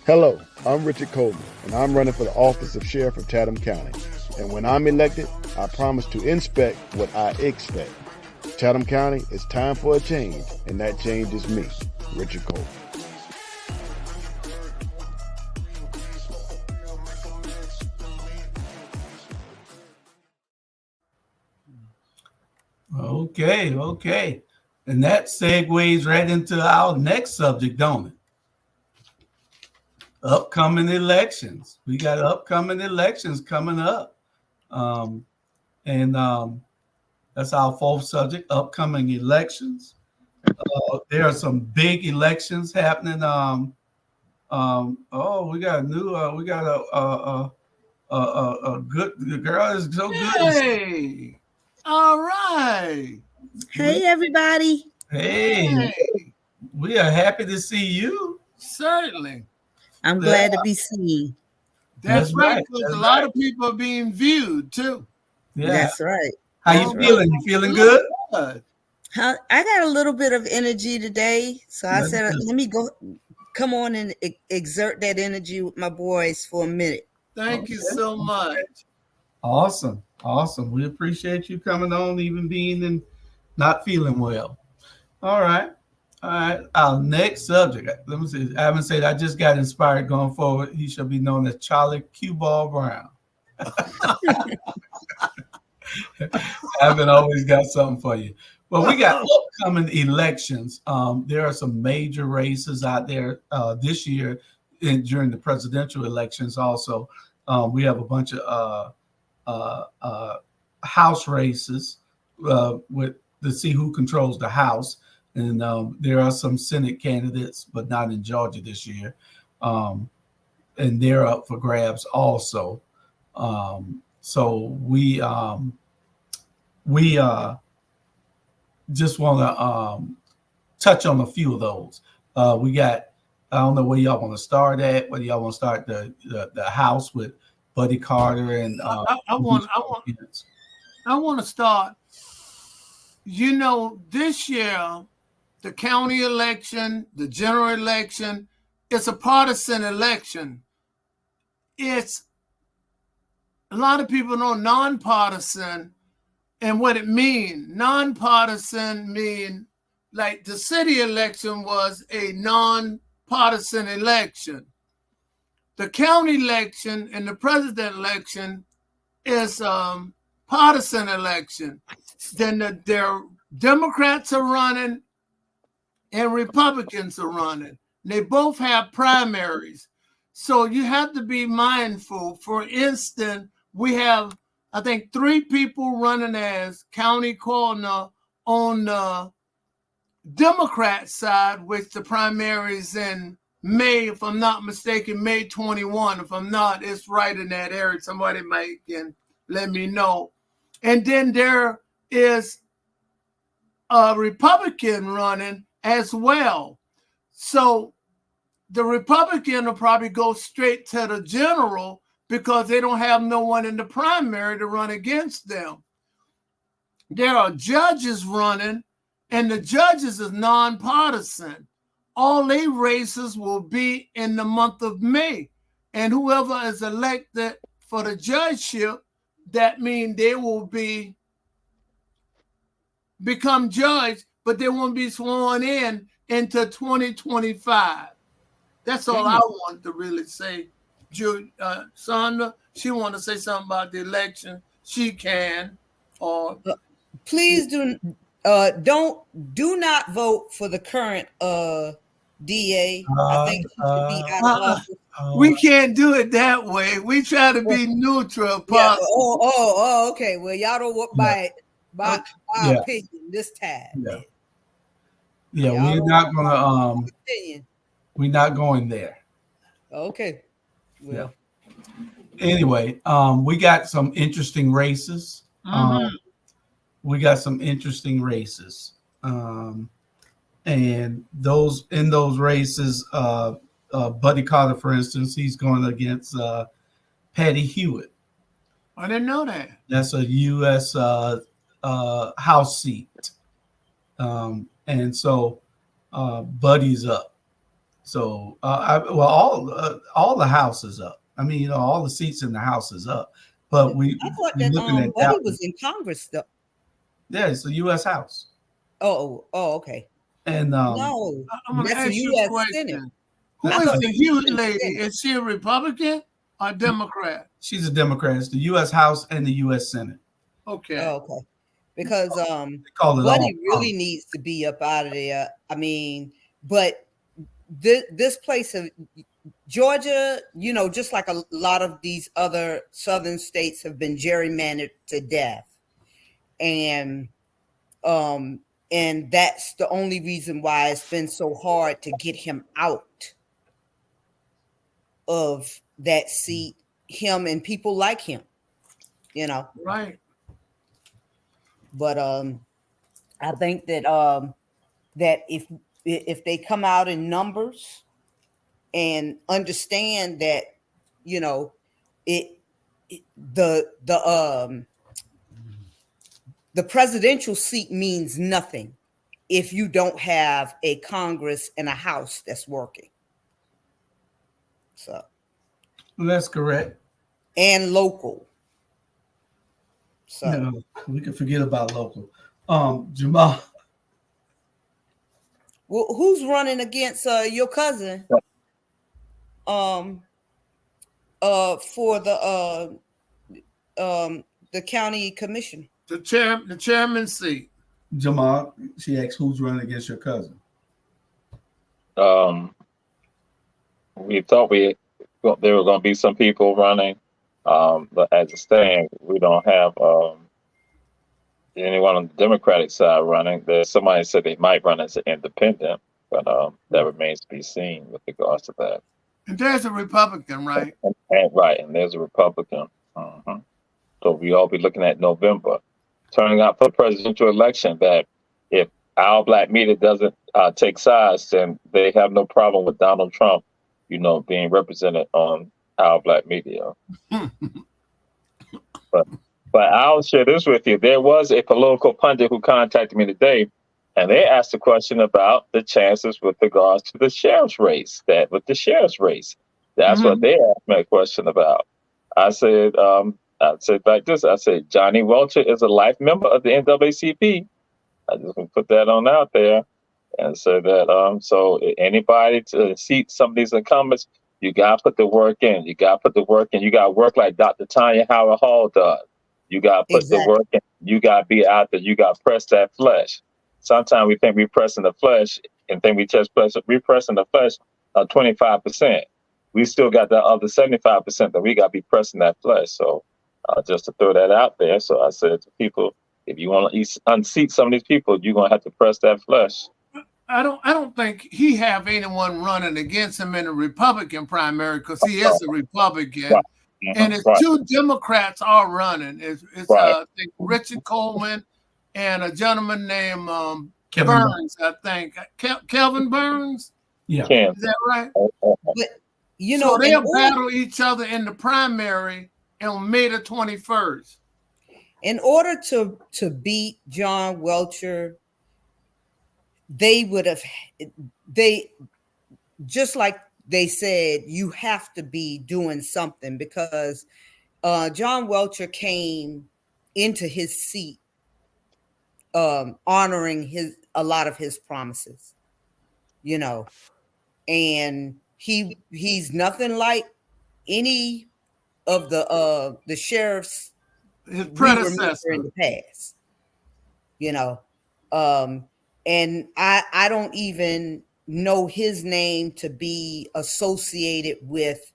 Hello, I'm Richard Coleman, and I'm running for the office of Sheriff of Chatham County. And when I'm elected, I promise to inspect what I expect. Chatham County, it's time for a change, and that change is me, Richard Coleman. Okay. And that segues right into our next subject, don't it? Upcoming elections. We got upcoming elections coming up. That's our fourth subject, upcoming elections. There are some big elections happening. We got a good girl is so good. Hey, all right. Hey, everybody. Hey, we are happy to see you. Certainly. I'm glad to be seen. That's right, because a lot of people are being viewed too. Yeah, that's right. How you feeling? You feeling good? I got a little bit of energy today, so I said, let me come on and exert that energy with my boys for a minute. Thank you so much. Awesome. We appreciate you coming on, even being and not feeling well. All right. Our next subject. Let me see. I haven't said I just got inspired going forward. He shall be known as Charlie Cue Ball Brown. I haven't always got something for you. Well, we got upcoming elections. There are some major races out there this year during the presidential elections. Also, we have a bunch of House races to see who controls the House. And there are some Senate candidates, but not in Georgia this year. And they're up for grabs also. So we we just want to touch on a few of those. We got, I don't know where y'all want to start at. Whether y'all want to start the House with Buddy Carter and I want to start. You know, this year, the county election, the general election, it's a partisan election. It's a lot of people know nonpartisan and what it means. Nonpartisan mean like the city election was a nonpartisan election. The county election and the president election is partisan election. Then their Democrats are running and Republicans are running. They both have primaries. So you have to be mindful. For instance, we have, I think, 3 people running as county coroner on the Democrat side, which the primaries in May, if I'm not mistaken, May 21. If I'm not, it's right in that area. Somebody might can let me know. And then there is a Republican running as well. So the Republican will probably go straight to the general because they don't have no one in the primary to run against them. There are judges running, and the judges is nonpartisan. All their races will be in the month of May. And whoever is elected for the judgeship, that means they will become judge, but they won't be sworn in until 2025. That's all I want to really say. Sandra, she want to say something about the election. She can. Or please do not vote for the current DA. I think he should be out of office. We can't do it that way. We try to be neutral. Yeah. Oh, okay. Well, y'all don't work by opinion this time. Yeah, we're not gonna we're not going there. Okay. Well. Anyway, we got some interesting races. We got some interesting races. And those races, Buddy Carter, for instance, he's going against Patty Hewitt. I didn't know that. That's a U.S. House seat. And so Buddy's up. So all the House is up. I mean, all the seats in the House is up. But I thought that Buddy was in Congress though. Yeah, it's the U.S. House. Oh, okay. And no, I'm gonna ask you a question. Senate. Who is the Hewitt lady? Is she a Republican or Democrat? She's a Democrat. It's the U.S. House and the U.S. Senate. Okay. Okay. Because Buddy really needs to be up out of there. I mean, but this place of Georgia, you know, just like a lot of these other southern states have been gerrymandered to death. And that's the only reason why it's been so hard to get him out of that seat, him and people like him, you know. Right. But I think that that if they come out in numbers and understand that, you know, the presidential seat means nothing if you don't have a Congress and a House that's working. So that's correct. And local. So no, we can forget about local. Jamal. Well, who's running against your cousin? For the county commission. The chairman's seat. Jamal, she asked who's running against your cousin. We thought there were going to be some people running, but as it stands, we don't have anyone on the Democratic side running. There's somebody said they might run as an independent, but that remains to be seen with regards to that. And there's a Republican, right? And there's a Republican. So we all be looking at November turning out for the presidential election, that if our black media doesn't take sides, then they have no problem with Donald Trump, being represented on our black media. But I'll share this with you. There was a political pundit who contacted me today, and they asked a question about the chances with regards to the sheriff's race. That's what they asked me a question about. I said like this. I said, Johnny Welcher is a life member of the NAACP. I just want to put that on out there, and so that so anybody to seat some of these incumbents, you got to put the work in. You got to work like Dr. Tanya Howard Hall does. You got to put the work in. You got to be out there. You got to press that flesh. Sometimes we think we're pressing the flesh and think we're pressing the flesh 25%. We still got that other 75% that we got to be pressing that flesh. So just to throw that out there. So I said to people, if you want to unseat some of these people, you're going to have to press that flesh. I don't think he have anyone running against him in the Republican primary, because he is a Republican. Right. And it's two Democrats are running. It's I think Richard Coleman and a gentleman named Burns, I think. Kelvin Burns? Yeah. Is that right? But, so they'll battle each other in the primary on May the 21st. In order to beat John Welcher, just like they said, you have to be doing something, because John Welcher came into his seat honoring a lot of his promises, and he's nothing like any of the sheriffs his predecessor in the past, and I don't even know his name to be associated with,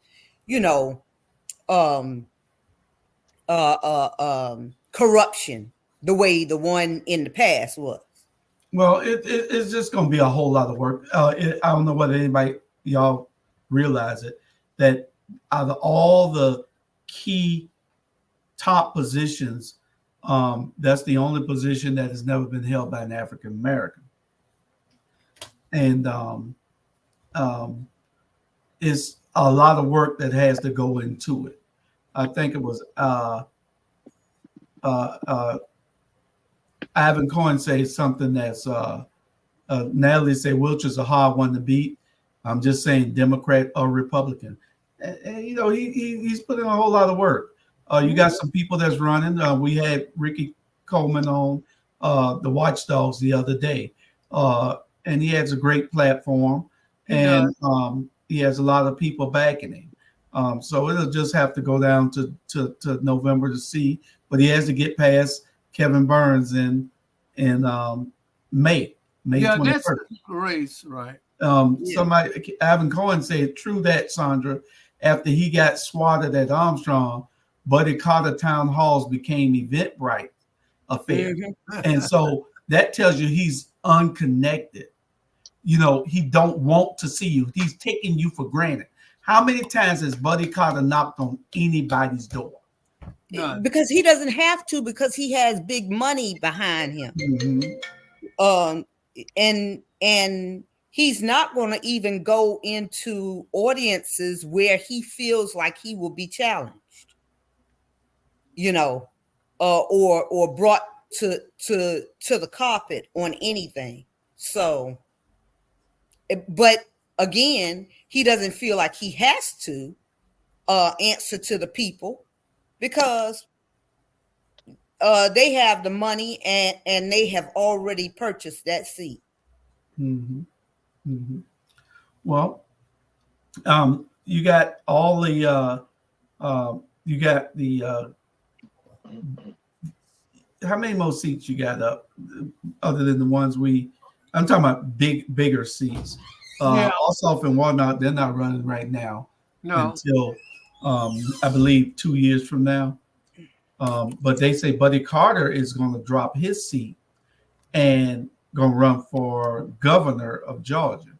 corruption the way the one in the past was. Well, it's just going to be a whole lot of work. I don't know whether y'all realize it, that out of all the key top positions, that's the only position that has never been held by an African American. And it's a lot of work that has to go into it. I think it was Ivan Cohen say something that's Natalie say Welcher's a hard one to beat. I'm just saying Democrat or Republican. And he's putting a whole lot of work. You got some people that's running. We had Ricky Coleman on the Watchdogs the other day. And he has a great platform, and he has a lot of people backing him. So it'll just have to go down to November to see, but he has to get past Kevin Burns in May 21st. That's race, right? Somebody, Ivan Cohen said, true that, Sandra. After he got swatted at Armstrong, Buddy Carter town halls became Eventbrite affair, and so that tells you he's unconnected. He don't want to see you. He's taking you for granted. How many times has Buddy Carter knocked on anybody's door? None. Because he doesn't have to, because he has big money behind him. And he's not going to even go into audiences where he feels like he will be challenged, or brought to the carpet on anything. So, but again, he doesn't feel like he has to answer to the people, because they have the money and they have already purchased that seat. Well, you got all the how many more seats you got up other than the ones I'm talking about bigger seats. Ossoff and Whatnot, they're not running right now until I believe 2 years from now. But they say Buddy Carter is going to drop his seat and going to run for governor of Georgia.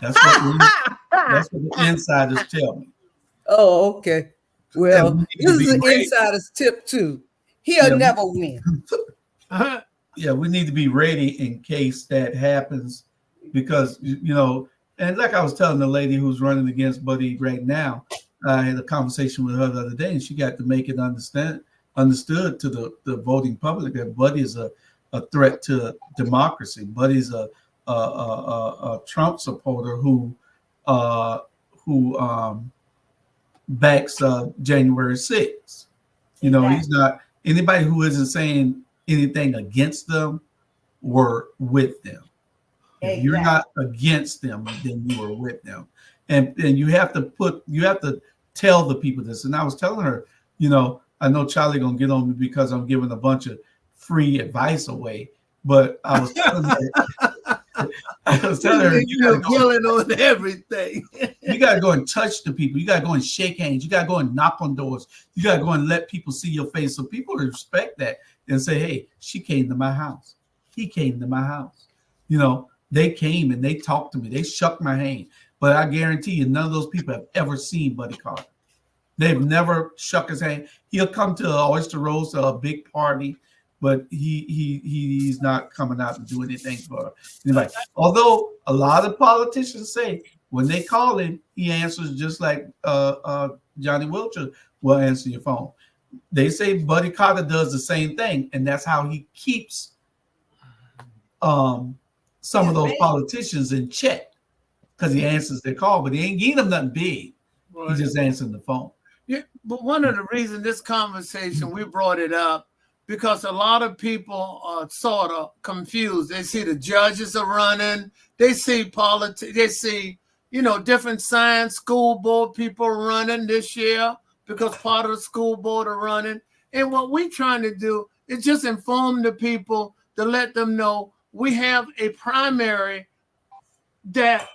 That's what the insiders tell me. Oh, okay. Well, this is an insider's tip too. He'll never win. Yeah, we need to be ready in case that happens, because and like I was telling the lady who's running against Buddy right now, I had a conversation with her the other day, and she got to make it understood to the voting public that Buddy is a threat to democracy. Buddy's a Trump supporter who backs January 6th. Exactly. He's not anybody who isn't saying anything against them were with them. If you're not against them, then you are with them. And you have to tell the people this. And I was telling her, I know Charlie gonna get on me because I'm giving a bunch of free advice away, but I was telling her, you gotta go on everything. You gotta go and touch the people. You gotta go and shake hands. You gotta go and knock on doors. You gotta go and let people see your face, so people respect that and say, "Hey, she came to my house. He came to my house." They came and they talked to me. They shook my hand. But I guarantee you, none of those people have ever seen Buddy Carter. They've never shook his hand. He'll come to an Oyster Rose, a big party, but he's not coming out and do anything for anybody. Although a lot of politicians say when they call him, he answers just like Johnny Wiltshire will answer your phone. They say Buddy Carter does the same thing, and that's how he keeps some of those politicians in check, because he answers their call, but he ain't getting them nothing big. Right. He's just answering the phone. Yeah, but one of the reasons this conversation, we brought it up because a lot of people are sort of confused. They see the judges are running. They see politics. They see, different science school board people running this year because part of the school board are running. And what we're trying to do is just inform the people to let them know we have a primary that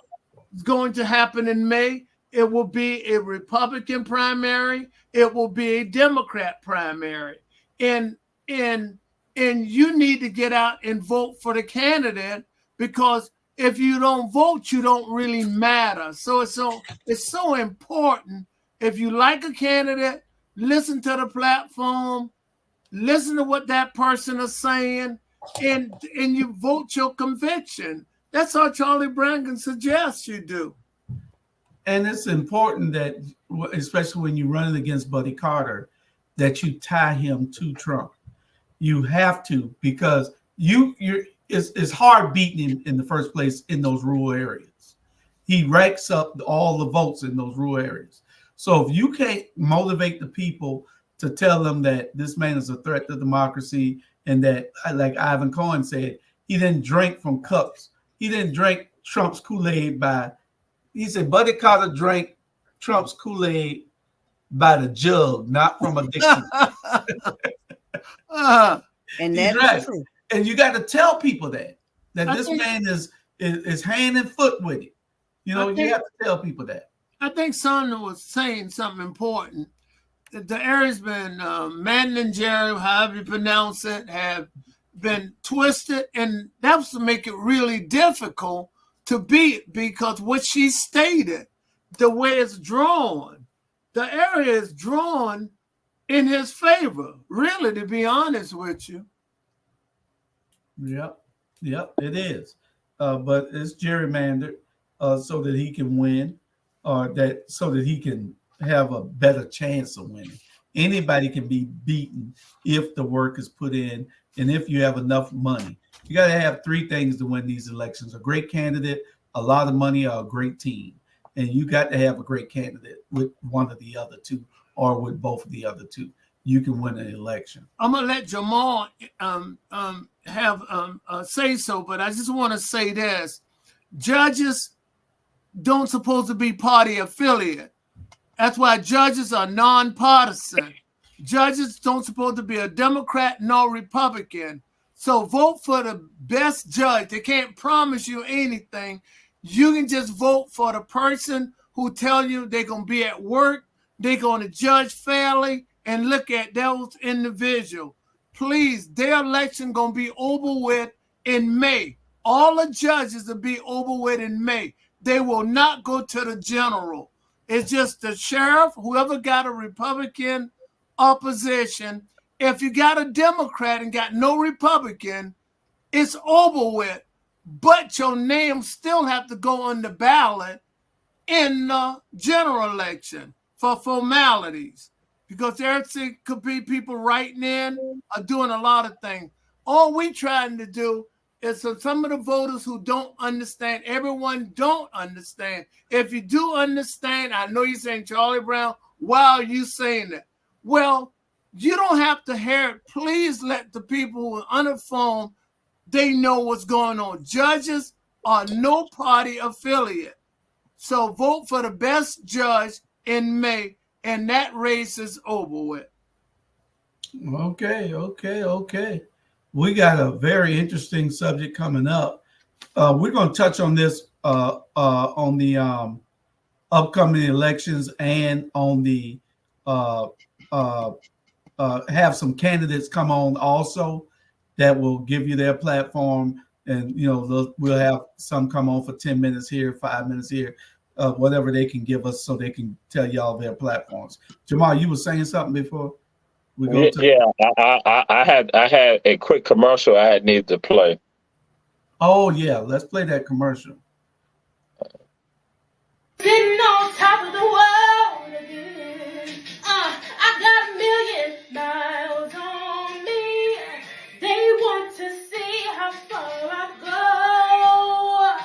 is going to happen in May. It will be a Republican primary. It will be a Democrat primary. And you need to get out and vote for the candidate, because if you don't vote, you don't really matter. So it's so important. If you like a candidate, listen to the platform, listen to what that person is saying, and you vote your conviction. That's how Charlie Brangan suggests you do. And it's important that, especially when you're running against Buddy Carter, that you tie him to Trump. You have to, because it's hard beating him in the first place in those rural areas. He racks up all the votes in those rural areas. So if you can't motivate the people to tell them that this man is a threat to democracy, and that, like Ivan Cohen said, he didn't drink from cups. He didn't drink Trump's Kool-Aid he said Buddy Carter drank Trump's Kool-Aid by the jug, not from a Dixie. And that's true. And you got to tell people that this man is hand and foot with it. You have to tell people that. I think Son was saying something important. The area's been Mandan, however you pronounce it, have been twisted, and that was to make it really difficult to beat, because what she stated, the way it's drawn, the area is drawn in his favor, really, to be honest with you. Yep, it is. But it's gerrymandered so that he can win, so that he can have a better chance of winning. Anybody can be beaten if the work is put in and if you have enough money. You got to have three things to win these elections: a great candidate, a lot of money, or a great team. And you got to have a great candidate with one of the other two, or with both of the other two. You can win an election. I'm gonna let Jamal have say so, but I just want to say this: judges don't supposed to be party affiliate. That's why judges are nonpartisan. Judges don't supposed to be a Democrat nor Republican. So vote for the best judge. They can't promise you anything. You can just vote for the person who tell you they're going to be at work, they're going to judge fairly, and look at those individuals. Please, their election going to be over with in May. All the judges will be over with in May. They will not go to the general. It's just the sheriff, whoever got a Republican opposition, if you got a Democrat and got no Republican, it's over with. But your name still have to go on the ballot in the general election for formalities, because there could be people writing in or doing a lot of things. All we trying to do is for some of the voters who don't understand, everyone don't understand. If you do understand, I know you're saying Charlie Brown, why are you saying that? Well, you don't have to hear it. Please let the people who are on the phone, they know what's going on. Judges are no party affiliate. So vote for the best judge in May, and that race is over with. Okay. We got a very interesting subject coming up. We're going to touch on this on the upcoming elections and on the have some candidates come on also that will give you their platform. And, we'll have some come on for 10 minutes here, 5 minutes here, whatever they can give us so they can tell y'all their platforms. Jamal, you were saying something before? I had a quick commercial I had needed to play. Oh, yeah. Let's play that commercial. Sitting on top of the world again. I got 1,000,000 miles on me. They want to see how far I go.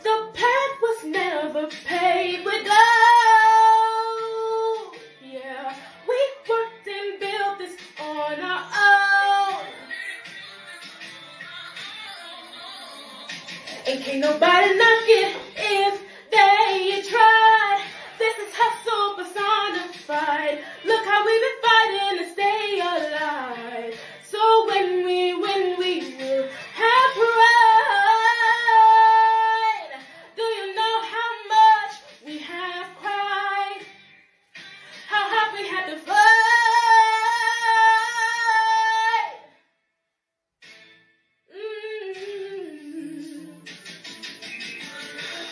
The path was never paved with gold. Yeah, we worked and built this on our own. And can't nobody knock it if they tried. This is hustle personified. Look how we've been fighting to stay alive. So when we will have pride. Do you know how much we have cried? How hard we had to fight.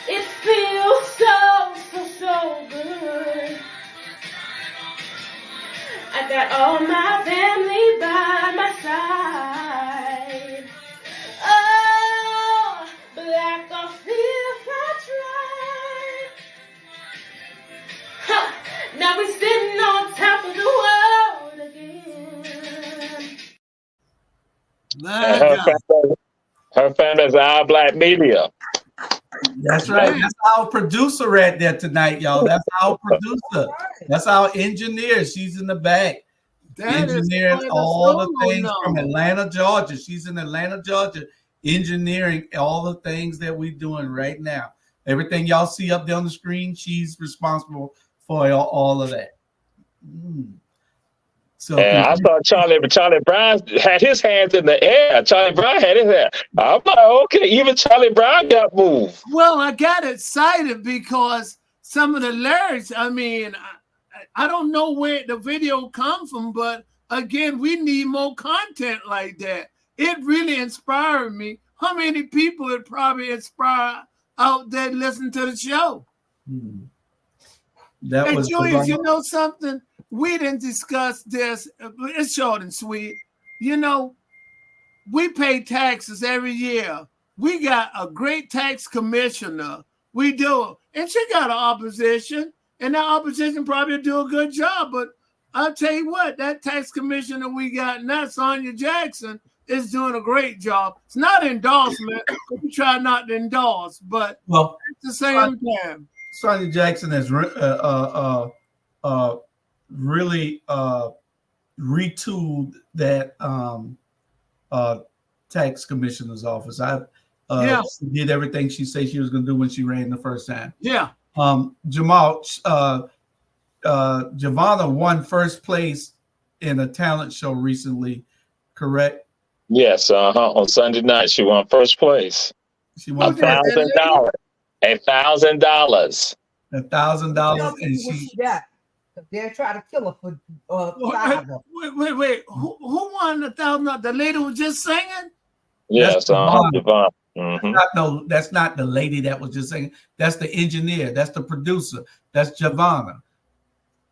It feels so good. I got all my family by my side. Oh, black or if I try. Ha! Now we're sitting on top of the world again. Her family is Our Black Media. That's right. That's our producer right there tonight, y'all. That's our producer. That's our engineer. She's in the back. Engineering all the things from Atlanta, Georgia. She's in Atlanta, Georgia, engineering all the things that we're doing right now. Everything y'all see up there on the screen, she's responsible for all of that. So I saw Charlie Brown had his hands in the air. Charlie Brown had his hand. I'm like, okay, even Charlie Brown got moved. Well, I got excited because some of the lyrics, I mean, I don't know where the video come from, but again, we need more content like that. It really inspired me. How many people it probably inspired out there listening to the show? That and was Julius, you know something? We didn't discuss this. It's short and sweet. We pay taxes every year. We got a great tax commissioner. We do. And she got an opposition. And that opposition probably do a good job. But I'll tell you what, that tax commissioner we got now, Sonia Jackson, is doing a great job. It's not endorsement. We try not to endorse. But at the same time. Sonia Jackson has really retooled that tax commissioner's office. She did everything she said she was going to do when she ran the first time. Yeah. Jamal, Giovanna won first place in a talent show recently, correct? Yes. On Sunday night, she won first place. She won $1,000. $1,000. $1,000, and she got. They're trying to kill her for Wait. Who won $1,000? The lady who was just singing? Yes, Giovanna. Mm-hmm. That's not the lady that was just singing. That's the engineer. That's the producer. That's Giovanna.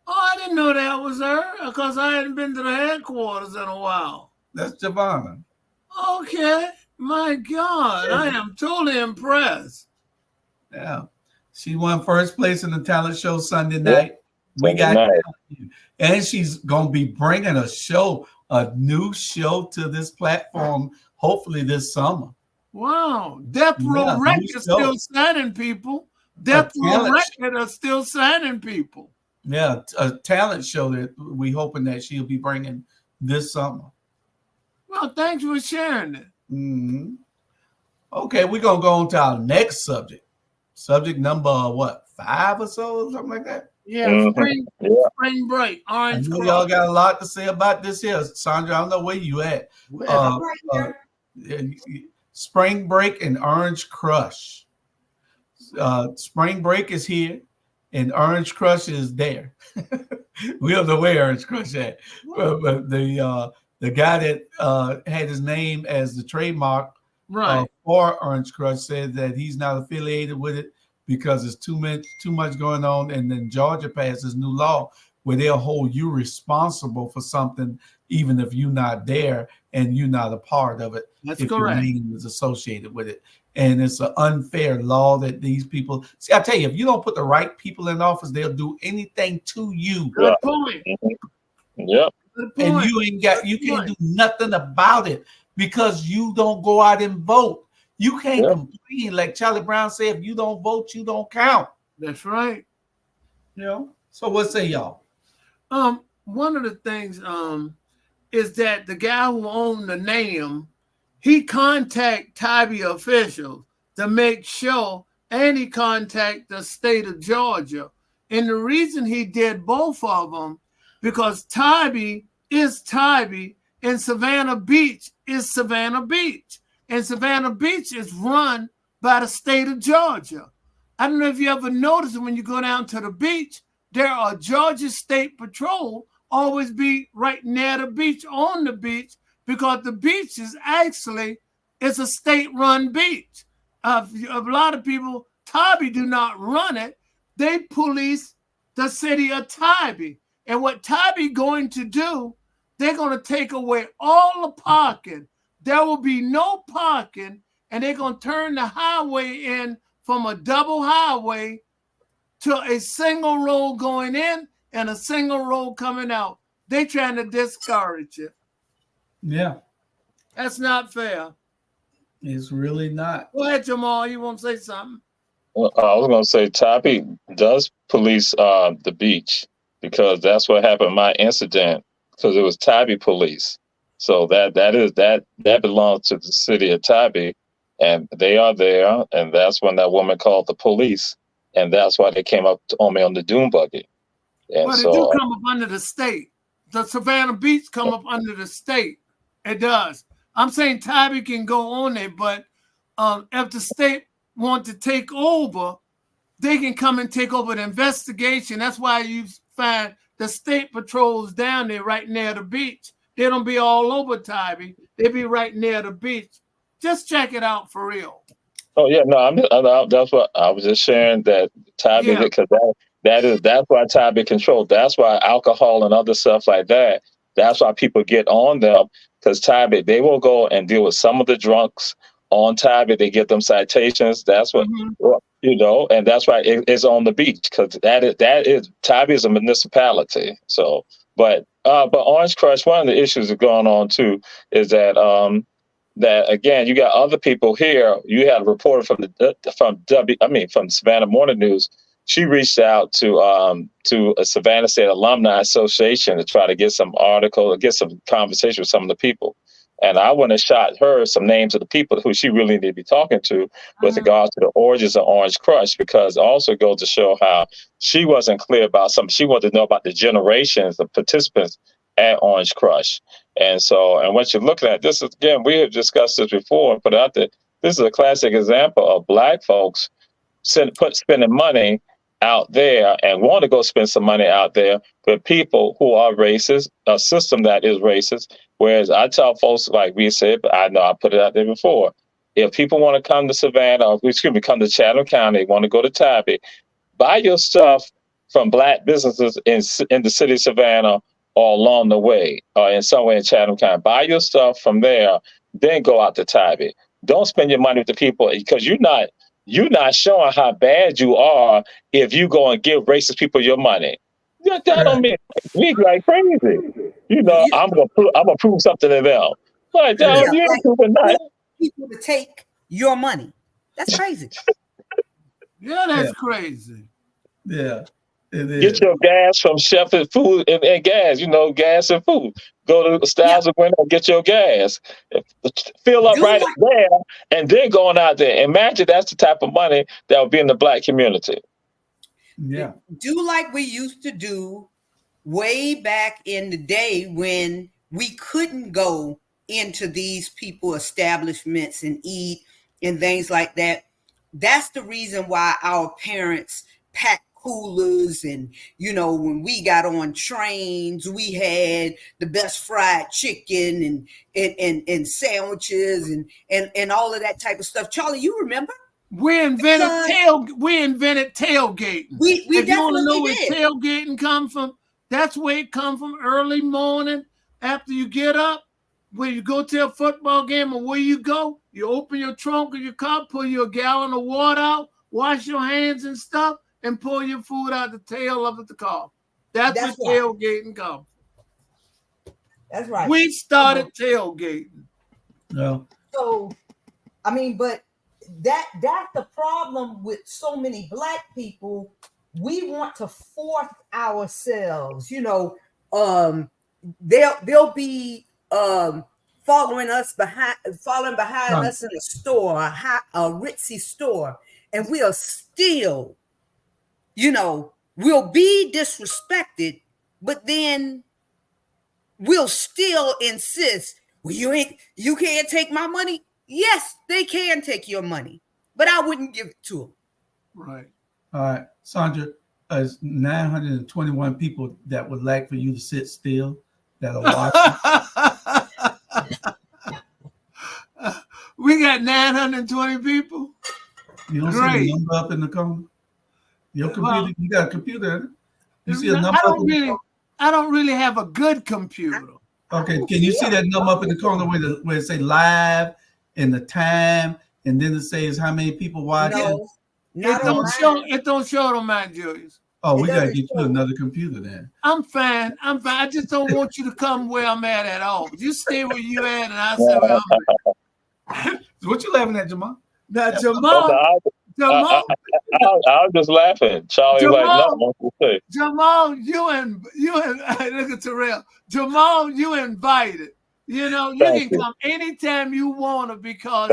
Oh, I didn't know that was her because I hadn't been to the headquarters in a while. That's Javonna. Okay. My God, I am totally impressed. Yeah. She won first place in the talent show Sunday night. We got you. And she's going to be bringing a new show to this platform, hopefully this summer. Wow. Death Row Records still signing people. Death Row Records are still signing people. Yeah, a talent show that we hoping that she'll be bringing this summer. Well, thanks for sharing it. Mm-hmm. Okay, we're going to go on to our next subject. Subject number, 5 or so, something like that? Yeah, spring break. Orange Cross. Y'all got a lot to say about this here. Sandra, I don't know where you at. Spring break and Orange Crush. Spring break is here and Orange Crush is there. We don't know where Orange Crush at. But the guy that had his name as the trademark for Orange Crush said that he's not affiliated with it because there's too much going on. And then Georgia passed this new law where they'll hold you responsible for something, even if you're not there and you're not a part of it. That's if correct. Your name is associated with it. And it's an unfair law that these people see. I tell you, if you don't put the right people in office, they'll do anything to you. Good point. Yep. And you can't do nothing about it because you don't go out and vote. You can't complain. Like Charlie Brown said, if you don't vote, you don't count. That's right. So what say y'all? One of the things is that the guy who owned the name, he contact Tybee officials to make sure, and he contact the state of Georgia. And the reason he did both of them, because Tybee is Tybee and Savannah Beach is Savannah Beach. And Savannah Beach is run by the state of Georgia. I don't know if you ever noticed when you go down to the beach, there are Georgia State Patrol always be right near the beach, on the beach, because the beach is actually, it's a state-run beach. A lot of people, Tybee do not run it. They police the city of Tybee. And what Tybee going to do, they're going to take away all the parking. There will be no parking, and they're going to turn the highway in from a double highway to a single road going in and a single road coming out. They trying to discourage it. Yeah. That's not fair. It's really not. Go ahead, Jamal. You want to say something? Well, I was going to say Tybee does police the beach because that's what happened in my incident, because it was Tybee police. So that belongs to the city of Tybee, and they are there, and that's when that woman called the police, and that's why they came up on me on the dune buggy. And but it do come up under the state. The Savannah Beach come up under the state. It does. I'm saying Tybee can go on there, but if the state want to take over, they can come and take over the investigation. That's why you find the state patrols down there right near the beach. They don't be all over Tybee. They be right near the beach. Just check it out for real. Oh yeah, no, that's what I was just sharing, that Tybee, because that's why Tybee controlled. That's why alcohol and other stuff like that. That's why people get on them, because Tybee, they will go and deal with some of the drunks on Tybee. They get them citations. That's what and that's why it's on the beach, because that is Tybee is a municipality. So, but Orange Crush, one of the issues that are going on too is that that again, you got other people here. You had a reporter from Savannah Morning News. She reached out to a Savannah State Alumni Association to try to get some article, get some conversation with some of the people. And I went and shot her some names of the people who she really needed to be talking to with regards to the origins of Orange Crush, because it also goes to show how she wasn't clear about something. She wanted to know about the generations of participants at Orange Crush. And so, and what you're looking at, this is, again, we have discussed this before and put out there. This is a classic example of Black folks spending money out there and want to go spend some money out there with people who are racist, a system that is racist. Whereas I tell folks, like we said, but I know I put it out there before, if people want to come to Savannah, or come to Chatham County, want to go to Tybee, buy your stuff from Black businesses in the city of Savannah or along the way, or in somewhere in Chatham County. Buy your stuff from there, then go out to Tybee. Don't spend your money with the people, because you're not showing how bad you are if you go and give racist people your money. That don't mean me like crazy. You know, I'm gonna prove something to them. Like, you ain't proving nothing. People to take your money. That's crazy. Yeah, that's crazy. Yeah. Get your gas from Shepherd Food and Gas, gas and food. Go to Styles and Winter and get your gas. Fill up right there and then going out there. Imagine that's the type of money that would be in the Black community. Yeah. Do like we used to do way back in the day when we couldn't go into these people establishments and eat and things like that. That's the reason why our parents packed coolers, and when we got on trains, we had the best fried chicken and sandwiches and all of that type of stuff. Charlie, you remember? We invented tailgating. We if you want to know did. where tailgating come from, that's where it come from. Early morning after you get up, when you go to a football game or where you go, you open your trunk of your car, pull your gallon of water out, wash your hands and stuff, and pull your food out the tail of the car. That's where tailgating comes. That's right. We started tailgating. No. So, I mean, but that's the problem with so many Black people. We want to force ourselves. They'll be following behind us in a store, a ritzy store, and we'll still, we'll be disrespected, but then we'll still insist, well, you can't take my money. Yes, they can take your money, but I wouldn't give it to them. Right. All right, Sandra, there's 921 people that would like for you to sit still that are watching. We got 920 people. You don't see the number up in the corner? Your computer, you got a computer. You see a number I don't really have a good computer. Okay, can you see that number up in the corner where it say live and the time, and then it says how many people watching? No, it don't show it on mine, Julius. Oh, we gotta get you another computer then. I'm fine. I just don't want you to come where I'm at all. You stay where you at, and I say where I'm at. So what you laughing at, Jamal? Now, Jamal. I was just laughing. Charlie was like, no, what you say? Jamal, you and look at Terrell. Jamal, you invited. You can come anytime you want to, because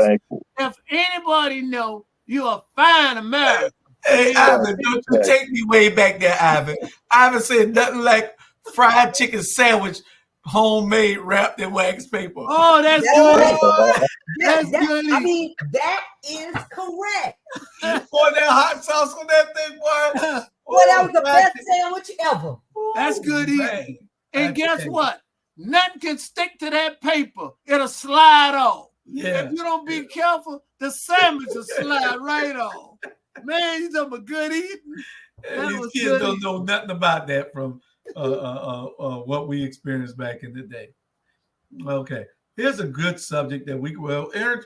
if anybody know you're a fine American. Hey, Ivan, don't you take me way back there, Ivan. Ivan said nothing like fried chicken sandwich, homemade, wrapped in wax paper. Oh, that's good. That's good. I mean, that is correct. You pour that hot sauce on that thing, boy. Well, that was the best sandwich ever. That's good eating. And guess what? Nothing can stick to that paper. It'll slide off. Yeah. If you don't be careful, the sandwich will slide right off. Man, you talking about good eating? These kids don't know nothing about that from what we experienced back in the day. Okay. Here's a good subject that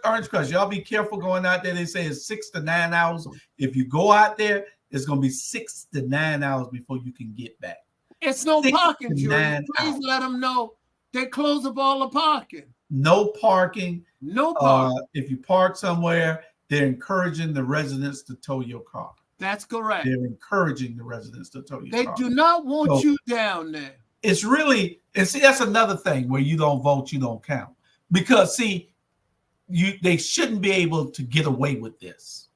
Orange Crush, y'all be careful going out there. They say it's 6 to 9 hours. If you go out there, it's going to be 6 to 9 hours before you can get back. It's no parking, Julie. Please let them know they close up all the parking. No parking. No parking. If you park somewhere, they're encouraging the residents to tow your car. That's correct. They're encouraging the residents to tow your car. They do not want you down there. It's really, and see, that's another thing where you don't vote, you don't count. Because see, they shouldn't be able to get away with this.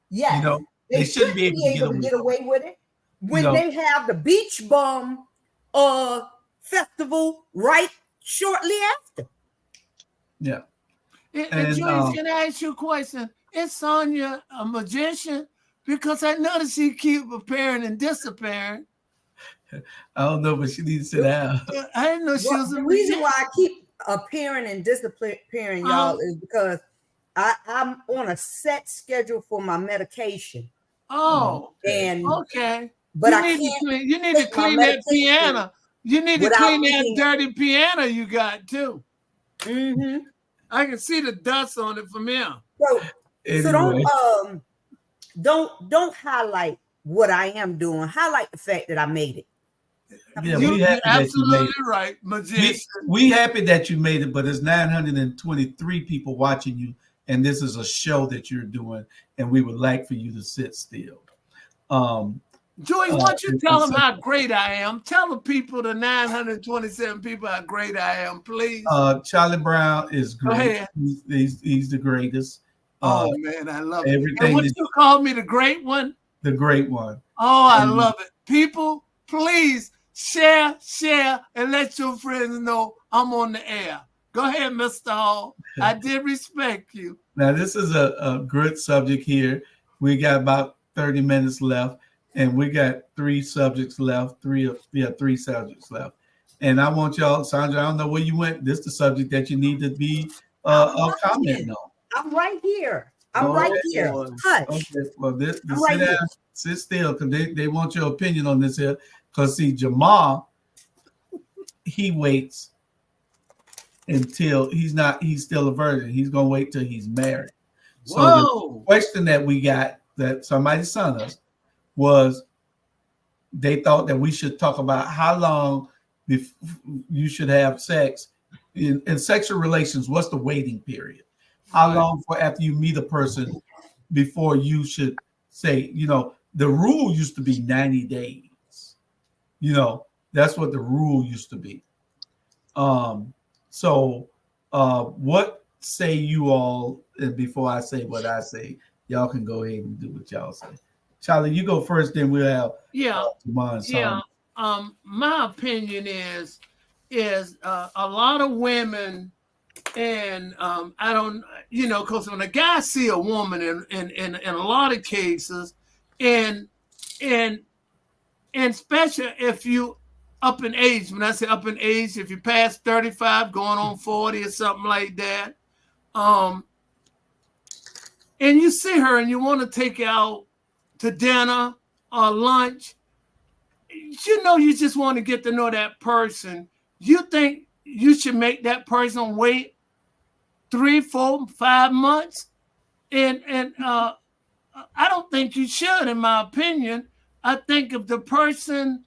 Yeah, they shouldn't be able to get away with it when they have the Beach Bum festival right shortly after. Yeah. And Julius, can I ask you a question? Is Sonia a magician? Because I noticed she keep appearing and disappearing. I don't know, but she needs to sit down. I didn't know she was a magician. The reason why I keep appearing and disappearing, y'all, is because I'm on a set schedule for my medication. Oh, and okay. but you need to clean that piano. You need to clean that dirty piano you got too. Mm-hmm. I can see the dust on it from here. So don't highlight what I am doing. Highlight the fact that I made it. Yeah, you're absolutely right, magician. We happy that you made it, but there's 923 people watching you, and this is a show that you're doing, and we would like for you to sit still. Joey, why don't you tell them how great I am? Tell the people, the 927 people, how great I am, please. Charlie Brown is great. He's the greatest. Oh man, I love it. Everything. And what you call me, the great one? The great one. Oh, I love it. People, please share, and let your friends know I'm on the air. Go ahead, Mr. Hall. I did respect you. Now, this is a good subject here. We got about 30 minutes left, and we got three subjects left. Three subjects left. And I want y'all, Sandra, I don't know where you went. This is the subject that you need to be commenting on. I'm right here. Right here. Hush. Okay, well, sit still, because they want your opinion on this here. Because see, Jamal, he waits until he's still a virgin. He's gonna wait till he's married. So the question that we got that somebody sent us was, they thought that we should talk about how long you should have sex in sexual relations. What's the waiting period? How long for after you meet a person before you should say, the rule used to be 90 days. That's what the rule used to be. So what say you all? And before I say what I say, y'all can go ahead and do what y'all say. Charlie, you go first, then we'll have my opinion is a lot of women, and I don't, because when a guy see a woman in a lot of cases, and especially if you up in age, when I say up in age, if you pass 35 going on 40 or something like that, and you see her and you want to take her out to dinner or lunch, you just want to get to know that person. You think you should make that person wait 3, 4, 5 months? And I don't think you should, in my opinion. I think if the person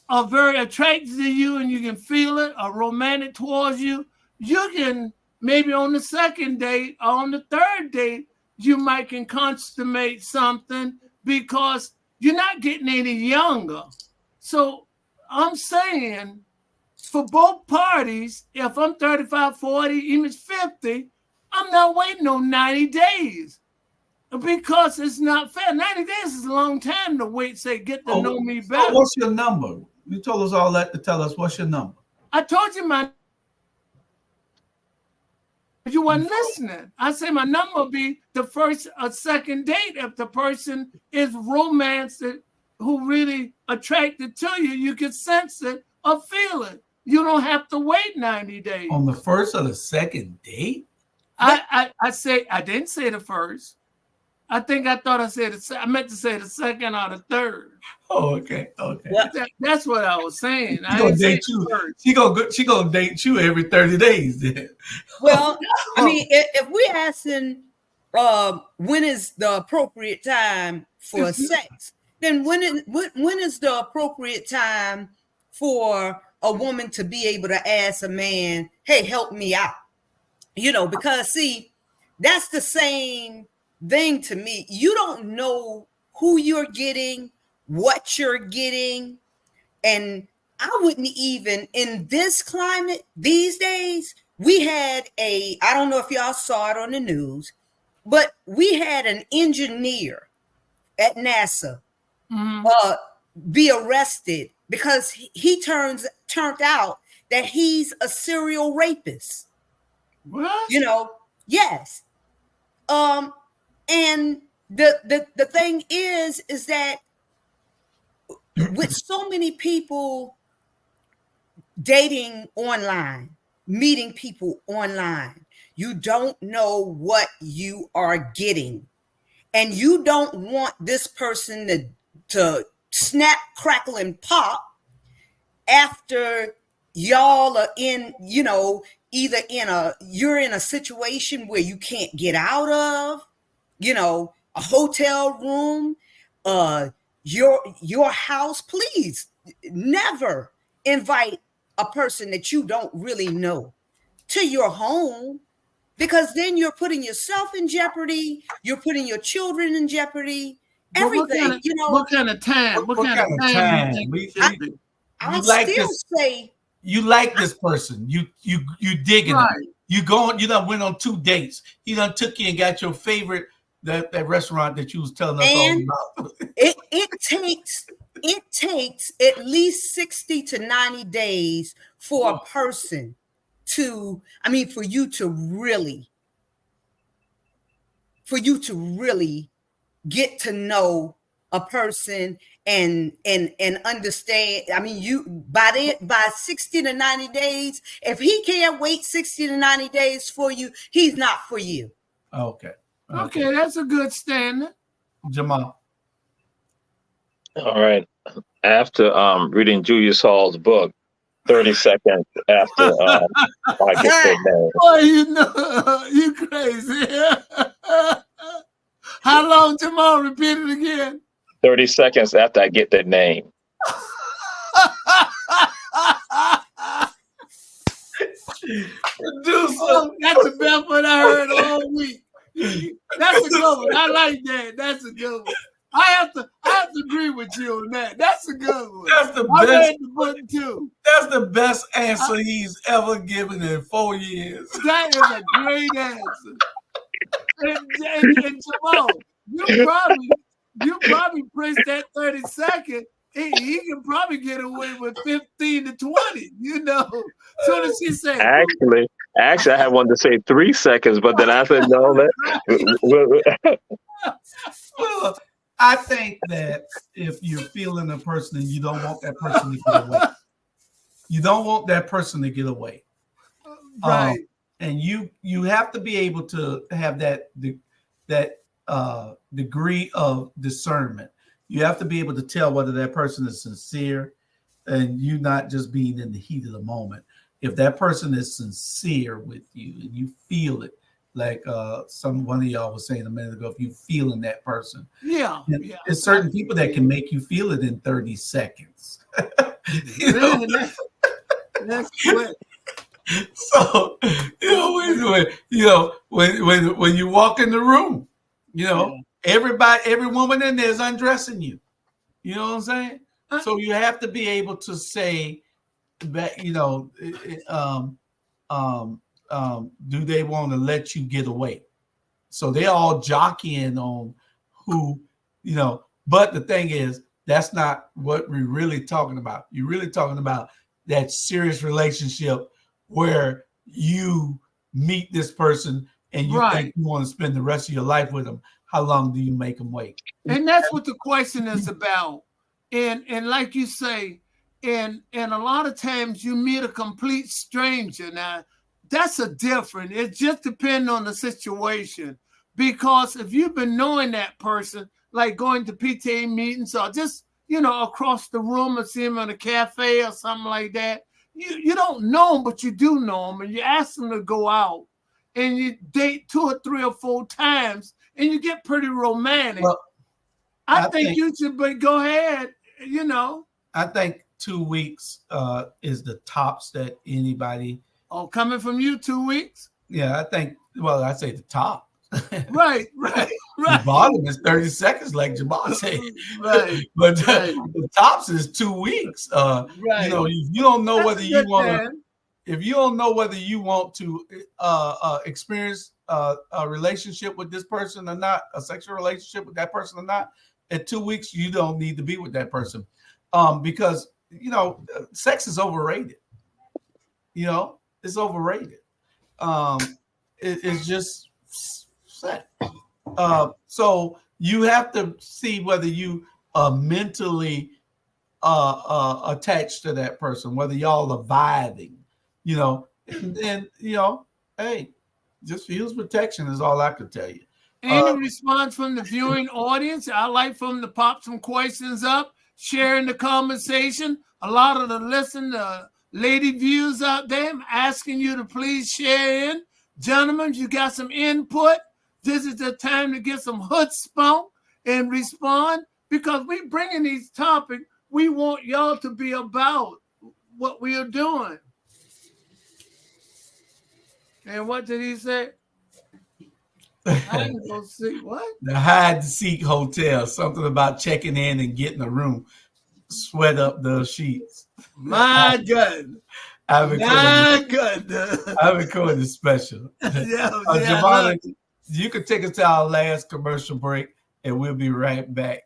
are very attracted to you and you can feel it, or romantic towards you, you can maybe on the second date or on the third date, you might can consummate something, because you're not getting any younger. So I'm saying for both parties, if I'm 35, 40, even 50, I'm not waiting on 90 days. Because it's not fair. 90 days is a long time to wait, get to know me better. What's your number? You told us all that to tell us what's your number. I told you you weren't listening. I say my number will be the first or second date. If the person is romantic, who really attracted to you, you can sense it or feel it. You don't have to wait 90 days. On the first or the second date? I didn't say the first. I thought I said it. I meant to say the second or the third. Oh, okay. That's what I was saying. She gonna date you. She gonna date you every 30 days. Then. Well, I mean, if we're asking when is the appropriate time for sex, then when is the appropriate time for a woman to be able to ask a man, "Hey, help me out"? Because see, that's the same thing to me. You don't know who you're getting, what you're getting, and I wouldn't even, in this climate these days, we had I don't know if y'all saw it on the news, but we had an engineer at NASA be arrested because he turned out that he's a serial rapist. What? Yes. And the thing is that with so many people dating online, meeting people online, you don't know what you are getting, and you don't want this person to snap, crackle, and pop after y'all are in, either you're in a situation where you can't get out of, a hotel room, your house. Please never invite a person that you don't really know to your home, because then you're putting yourself in jeopardy. You're putting your children in jeopardy. Everything, What kind of time? What kind of time? You like this person. You digging right. them. You done went on 2 dates. He done took you and got your favorite that restaurant that you was telling us all about. it takes at least 60 to 90 days for a person for you to really get to know a person and understand. By 60 to 90 days, if he can't wait 60 to 90 days for you, he's not for you. Okay, that's a good standard. Jamal. All right. After reading Julius Hall's book, 30 seconds after I get their name. Boy, you crazy. How long, Jamal? Repeat it again. 30 seconds after I get their name. That's the best one I heard all week. That's a good one. I like that. That's a good one. I have to agree with you on that. That's a good one. That's the I best. read the book too. That's the best answer he's ever given in 4 years. That is a great answer. And Jamal, you probably press that 30 second. He can probably get away with 15 to 20. Soon as she said. Actually, I had wanted to say 3 seconds, but then I said no. Well, I think that if you're feeling a person and you don't want that person to get away, Right. And you have to be able to have that degree of discernment. You have to be able to tell whether that person is sincere and you not just being in the heat of the moment. If that person is sincere with you and you feel it, like one of y'all was saying a minute ago, if you feeling that person. Yeah. There's certain people that can make you feel it in 30 seconds. That's quick. So, when you walk in the room, every woman in there is undressing you. You know what I'm saying? So you have to be able to say that, do they want to let you get away? So they're all jockeying on who, but the thing is, that's not what we're really talking about. You're really talking about that serious relationship where you meet this person and you think you want to spend the rest of your life with them. How long do you make them wait? And that's what the question is about. And like you say, and a lot of times you meet a complete stranger. Now, that's a different. It just depends on the situation. Because if you've been knowing that person, like going to PTA meetings or just, across the room and see them in a cafe or something like that, you don't know them, but you do know them. And you ask them to go out and you date 2 or 3 or 4 times and you get pretty romantic. Well, I think you should, but go ahead, I think 2 weeks is the tops that anybody. Oh, coming from you, 2 weeks? Yeah, I think, I say the top. Right. The bottom is 30 seconds, like Jamal said. Right. But the tops is 2 weeks. Right. If you don't know whether you want to, if you don't know whether you want to experience a relationship with this person or not, a sexual relationship with that person or not, at 2 weeks, you don't need to be with that person. Because, sex is overrated. It's overrated. It's just sex. So you have to see whether you are mentally attached to that person, whether y'all are vibing, and hey, just use protection is all I could tell you. Any response from the viewing audience? I'd like for them to pop some questions up. sharing the conversation. A lot of the lady viewers out there, I'm asking you to please share in. Gentlemen, you got some input. This is the time to get some chutzpah and respond, because we bringing these topics. We want y'all to be about what we are doing. And what did he say? Hide and go seek what? The hide and seek hotel. Something about checking in and getting a room. Sweat up the sheets. My God. I've recorded the special. Javon, you can take us to our last commercial break, and we'll be right back.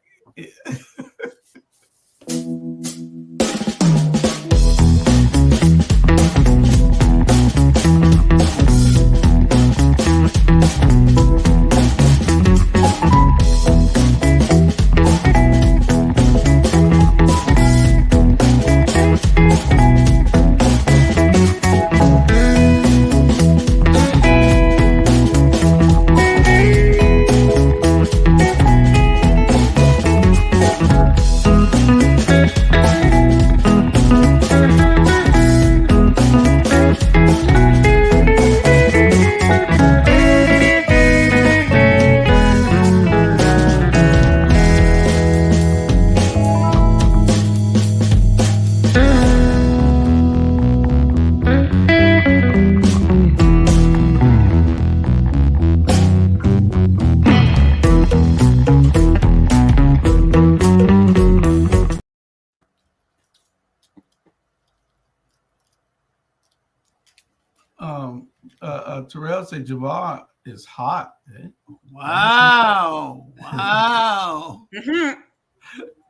Terrell said Javon is hot. Eh? Wow. Wow.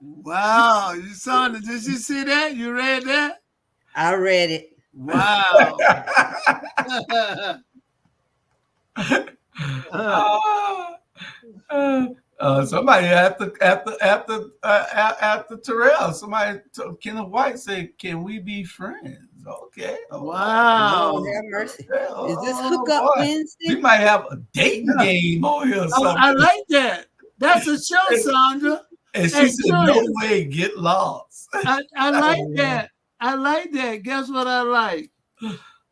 Wow. You saw it. Did you see that? You read that? I read it. Wow. Somebody after Terrell, somebody Kenneth White said, "Can we be friends?" Okay. Wow. Lord have mercy. Is this hookup Wednesday? We might have a dating game on here or something. I like that. That's a show, Sandra. And she said, "No way, get lost." I like that. I like that. Guess what I like?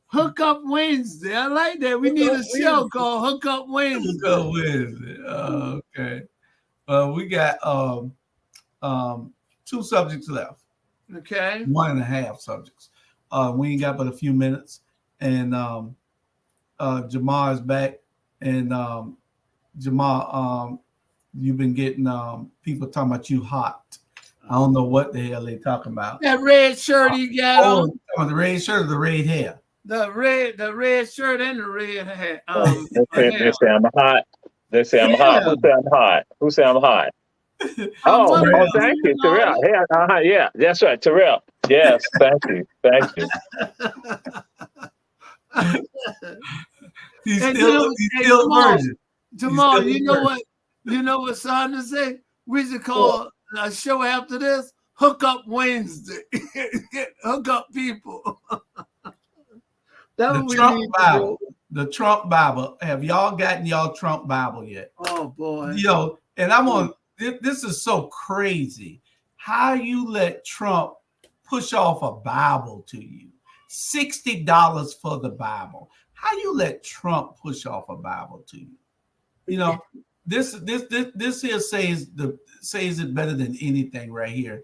Hookup Wednesday. I like that. We need a show called Hookup Wednesday. Hookup Wednesday. Okay. We got 2 subjects left. Okay. 1.5 subjects. We ain't got but a few minutes, and Jamar is back. And Jamar, you've been getting people talking about you hot. I don't know what the hell they talking about. That red shirt he got on. The red shirt or the red hair? The red shirt and the red hair. They say I'm hot. They say I'm hot. Who say I'm hot? Who say I'm hot? Oh, thank you, Terrell. Yeah, that's right, Terrell. Yes, thank you. He's still a virgin. Jamal, you know what Sandra say? We should call a show after this Hookup Wednesday. Hook up people. The Trump Bible. The Trump Bible. Have y'all gotten y'all Trump Bible yet? Oh boy. And I'm on. This is so crazy. How you let Trump push off a Bible to you? $60 for the Bible. How you let Trump push off a Bible to you? This here says it better than anything right here.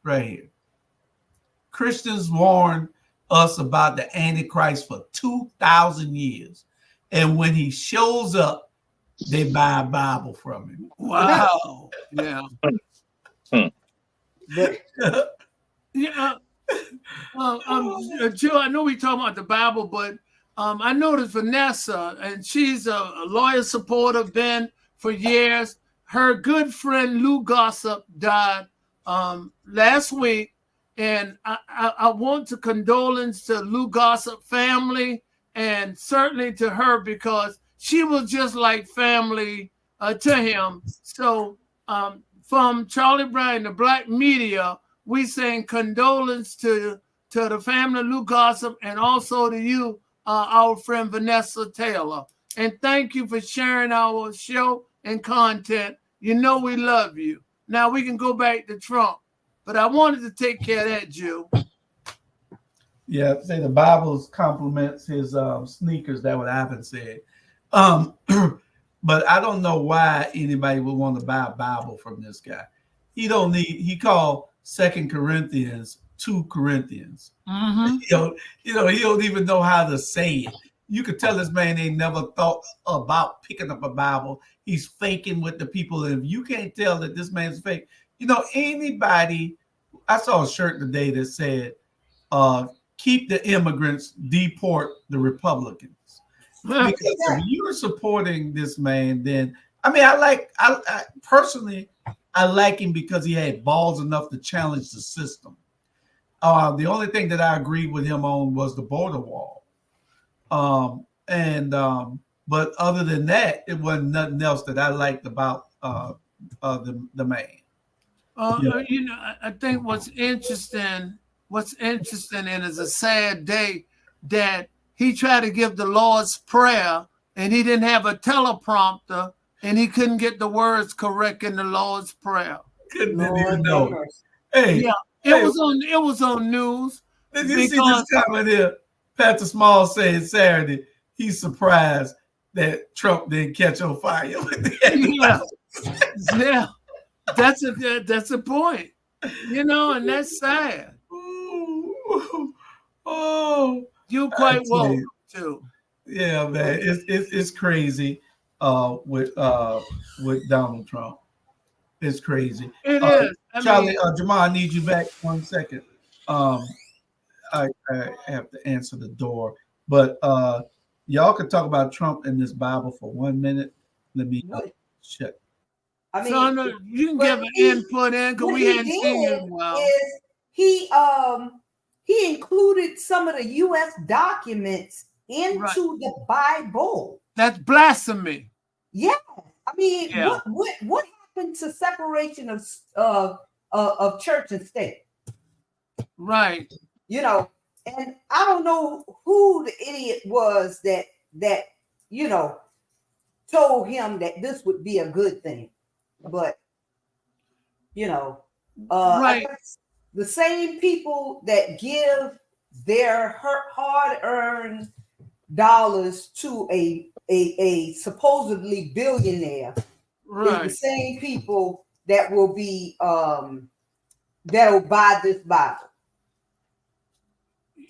Right here. Christians warned us about the Antichrist for 2,000 years. And when he shows up, they buy a Bible from him. Wow. Yeah. Joe, I know we talking about the Bible, but I noticed Vanessa, and she's a lawyer supporter, been for years. Her good friend Lou Gossip died last week, and I want to condolence to Lou Gossip family, and certainly to her, because she was just like family to him. So from Charlie Brown, the black media, we saying condolence to the family of Lou Gossip, and also to you, our friend Vanessa Taylor. And thank you for sharing our show and content. We love you. Now we can go back to Trump, but I wanted to take care of that, Jew. Yeah, say the Bible compliments his sneakers. That's what Ivan said. But I don't know why anybody would want to buy a Bible from this guy. He don't need. He called 2 Corinthians 2 Corinthians. Mm-hmm. He don't even know how to say it. You could tell this man ain't never thought about picking up a Bible. He's faking with the people. And if you can't tell that this man's fake, anybody. I saw a shirt today that said, keep the immigrants, deport the Republicans. Because if you're supporting this man, then I personally like him because he had balls enough to challenge the system. The only thing that I agreed with him on was the border wall. But other than that, it wasn't nothing else that I liked about the man. I think what's interesting and it's a sad day that he tried to give the Lord's Prayer and he didn't have a teleprompter and he couldn't get the words correct in the Lord's Prayer. Didn't even know. It was on news. Did you see this comment here? Pastor Small said Saturday he's surprised that Trump didn't catch on fire. Yeah, that's a point. And that's sad. Oh, you're quite welcome too. Yeah, man, it's crazy with Donald Trump. It's crazy. It is. Charlie, Jamal, I need you back 1 second. I have to answer the door, but y'all could talk about Trump and this Bible for 1 minute. Let me check. You can give an input in because we hadn't seen you in a while. He included some of the U.S. documents into the Bible. That's blasphemy. Yeah, what happened to separation of church and state? Right. And I don't know who the idiot was that told him that this would be a good thing, but right. The same people that give their hard-earned dollars to a supposedly billionaire is the same people that will be that'll buy this Bible.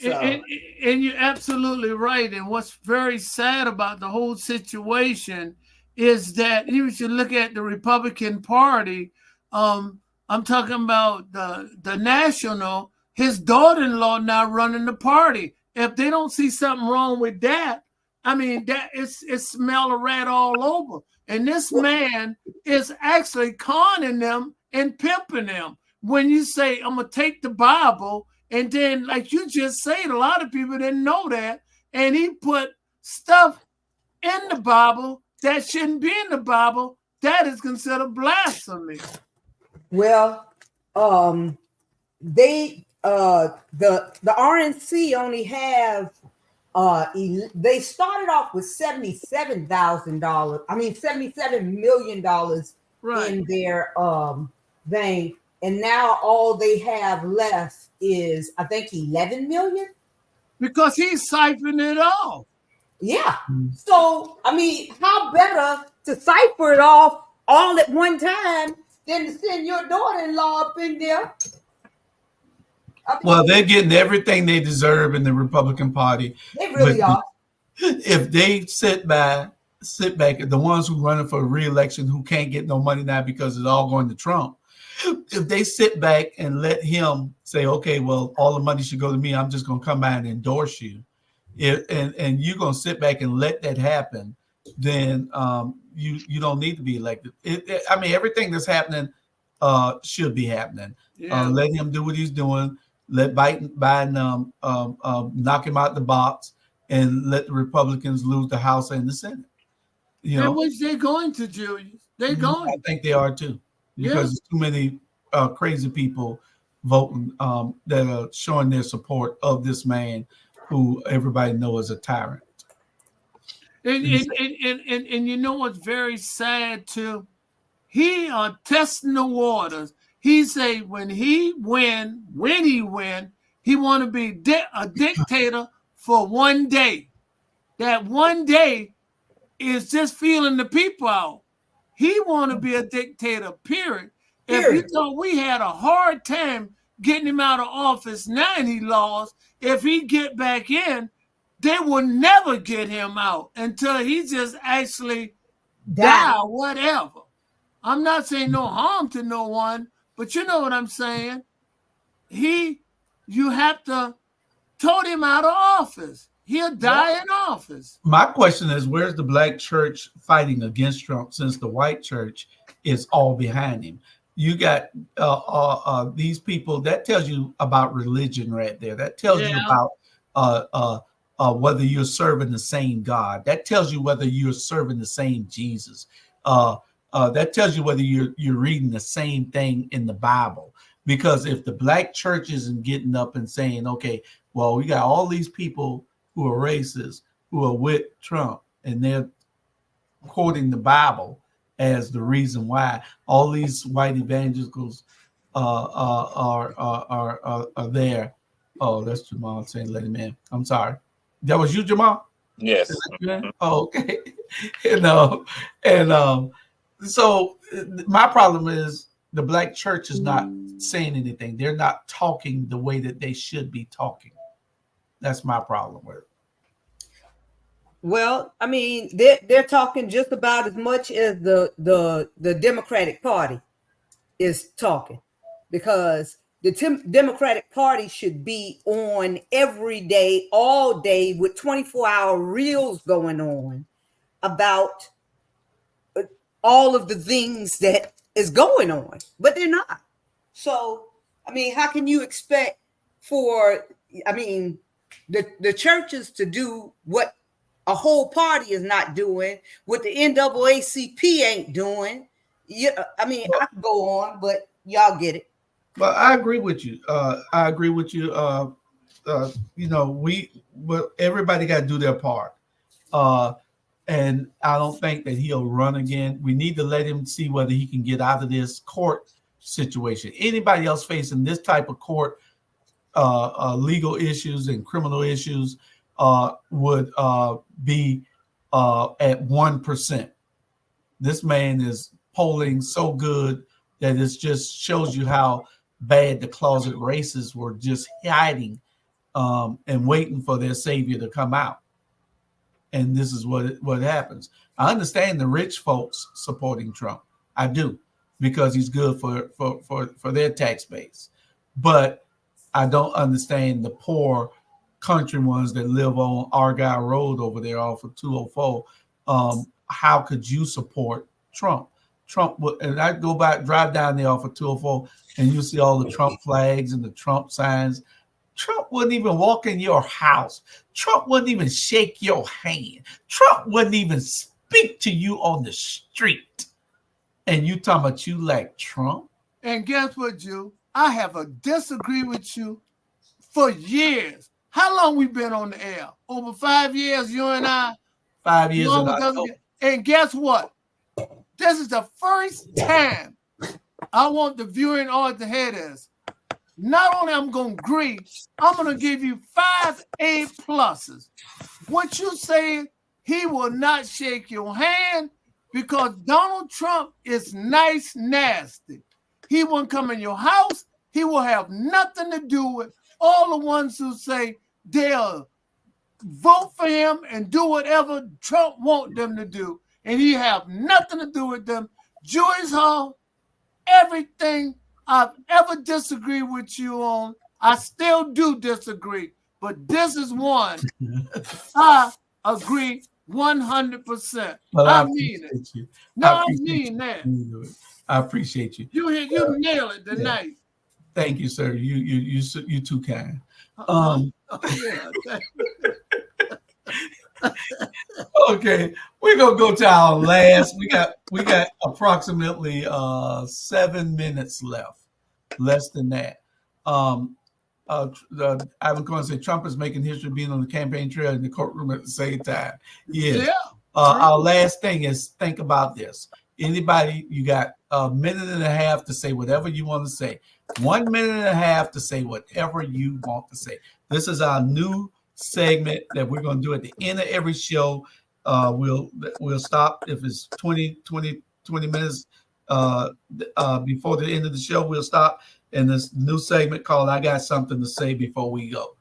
So. And you're absolutely right. And what's very sad about the whole situation is that you should look at the Republican Party. I'm talking about the National. His daughter-in-law now running the party. If they don't see something wrong with that, that it's smell a rat all over. And this man is actually conning them and pimping them. When you say, I'm going to take the Bible, and then, like you just said, a lot of people didn't know that, and he put stuff in the Bible that shouldn't be in the Bible. That is considered blasphemy. Well, the RNC only have they started off with $77 million in their thing, and now all they have left is I think 11 million. Because he's siphoning it off. Yeah. So how better to cipher it off all at one time than to send your daughter-in-law up in there? Well, they're getting everything they deserve in the Republican Party. They really are. If they sit back, the ones who running for re-election who can't get no money now because it's all going to Trump. If they sit back and let him say, okay, well, all the money should go to me, I'm just going to come by and endorse you. And you're going to sit back and let that happen, then you don't need to be elected. Everything that's happening should be happening. Yeah. Let him do what he's doing. Let Biden knock him out the box and let the Republicans lose the House and the Senate. Which they're going to, Julius. They're going. I think they are too. Because there's too many crazy people voting that are showing their support of this man who everybody knows is a tyrant. And you know what's very sad too? he are testing the waters. He say when he win, he want to be a dictator for one day. That one day is just feeling the people out. He want to be a dictator, period. If you thought we had a hard time getting him out of office, now he lost. If he get back in, they will never get him out until he just actually die or whatever. I'm not saying no harm to no one, but you know what I'm saying. You have to tote him out of office. He'll die in office. My question is, where's the black church fighting against Trump since the white church is all behind him? You got these people. That tells you about religion right there. That tells you about whether you're serving the same God. That tells you whether you're serving the same Jesus. That tells you whether you're reading the same thing in the Bible. Because if the black church isn't getting up and saying, okay, well, we got all these people who are racist, who are with Trump, and they're quoting the Bible as the reason why all these white evangelicals are there. Oh, that's Jamal saying, "Let him in." I'm sorry. That was you, Jamal? Yes. Oh, okay. So my problem is the black church is not saying anything. They're not talking the way that they should be talking. That's my problem with it. Well, I mean, they're talking just about as much as the Democratic Party is talking, because the Democratic Party should be on every day, all day, with 24-hour reels going on about all of the things that is going on, but they're not. So, I mean, how can you expect the churches to do what a whole party is not doing, what the NAACP ain't doing? Yeah, I mean, I could go on, but y'all get it. Well, I agree with you. But everybody got to do their part. And I don't think that he'll run again. We need to let him see whether he can get out of this court situation. Anybody else facing this type of court legal issues and criminal issues would be at 1%. This man is polling so good that it just shows you how bad the closet racists were just hiding and waiting for their savior to come out. And this is what happens. I understand the rich folks supporting Trump. I do, because he's good for their tax base. But I don't understand the poor country ones that live on Argyle Road over there off of 204. How could you support Trump? Trump would, and I go back, drive down there off of 204, and you see all the Trump flags and the Trump signs. Trump wouldn't even walk in your house. Trump wouldn't even shake your hand. Trump wouldn't even speak to you on the street. And you talking about you like Trump? And guess what, Jew? I have disagreed with you for years. How long we been on the air? Over 5 years, you and I? 5 years. And guess what? This is the first time I want the viewing audience to hear this. Not only I'm going to agree, I'm going to give you 5 A pluses. What you say, he will not shake your hand because Donald Trump is nice, nasty. He won't come in your house. He will have nothing to do with all the ones who say they'll vote for him and do whatever Trump wants them to do. And he have nothing to do with them. Joyce Hall, everything I've ever disagreed with you on, I still do disagree. But this is one I agree 100%. Well, I mean it. You. No, I mean that. I appreciate you. You nail it tonight. Yeah. Thank you, sir. You too kind. Okay, we're gonna go to our last. We got approximately 7 minutes left, less than that. I was going to say Trump is making history being on the campaign trail and the courtroom at the same time. Yeah. Our last thing is, think about this. Anybody, you got a minute and a half to say whatever you want to say. 1 minute and a half to say whatever you want to say. This is our new segment that we're going to do at the end of every show. We'll stop if it's 20 minutes before the end of the show. We'll stop. And this new segment called I Got Something to Say Before We Go.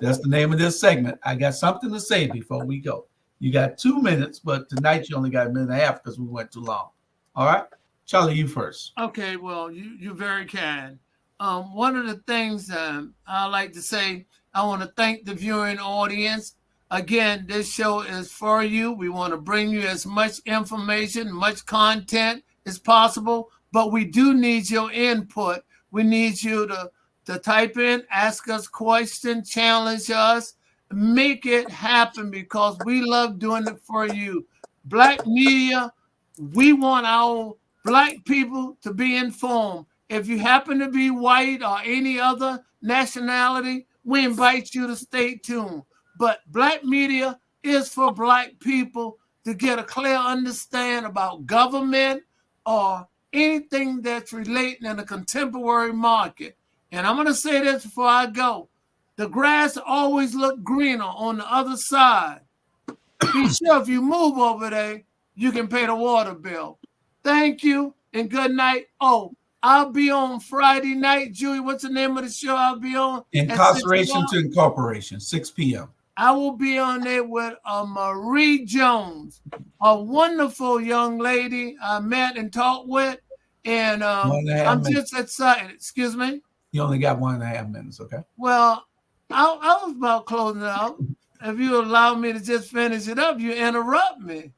That's the name of this segment. I got something to say before we go. You got 2 minutes, but tonight you only got a minute and a half because we went too long. All right? Charlie, you first. Okay, well, you're very kind. One of the things I like to say, I want to thank the viewing audience. Again, this show is for you. We want to bring you as much information, much content as possible, but we do need your input. We need you to type in, ask us questions, challenge us, make it happen because we love doing it for you. Black media, we want our Black people to be informed. If you happen to be white or any other nationality, we invite you to stay tuned. But Black media is for Black people to get a clear understanding about government or anything that's relating in the contemporary market. And I'm going to say this before I go. The grass always look greener on the other side. Be sure if you move over there, you can pay the water bill. Thank you and good night. Oh, I'll be on Friday night. Julie, what's the name of the show I'll be on? Incarceration to Incorporation, 6 p.m. I will be on there with Marie Jones, a wonderful young lady I met and talked with. And I'm just excited. Excuse me? You only got 1.5 minutes, okay? Well, I was about closing it out. If you allow me to just finish it up, you interrupt me.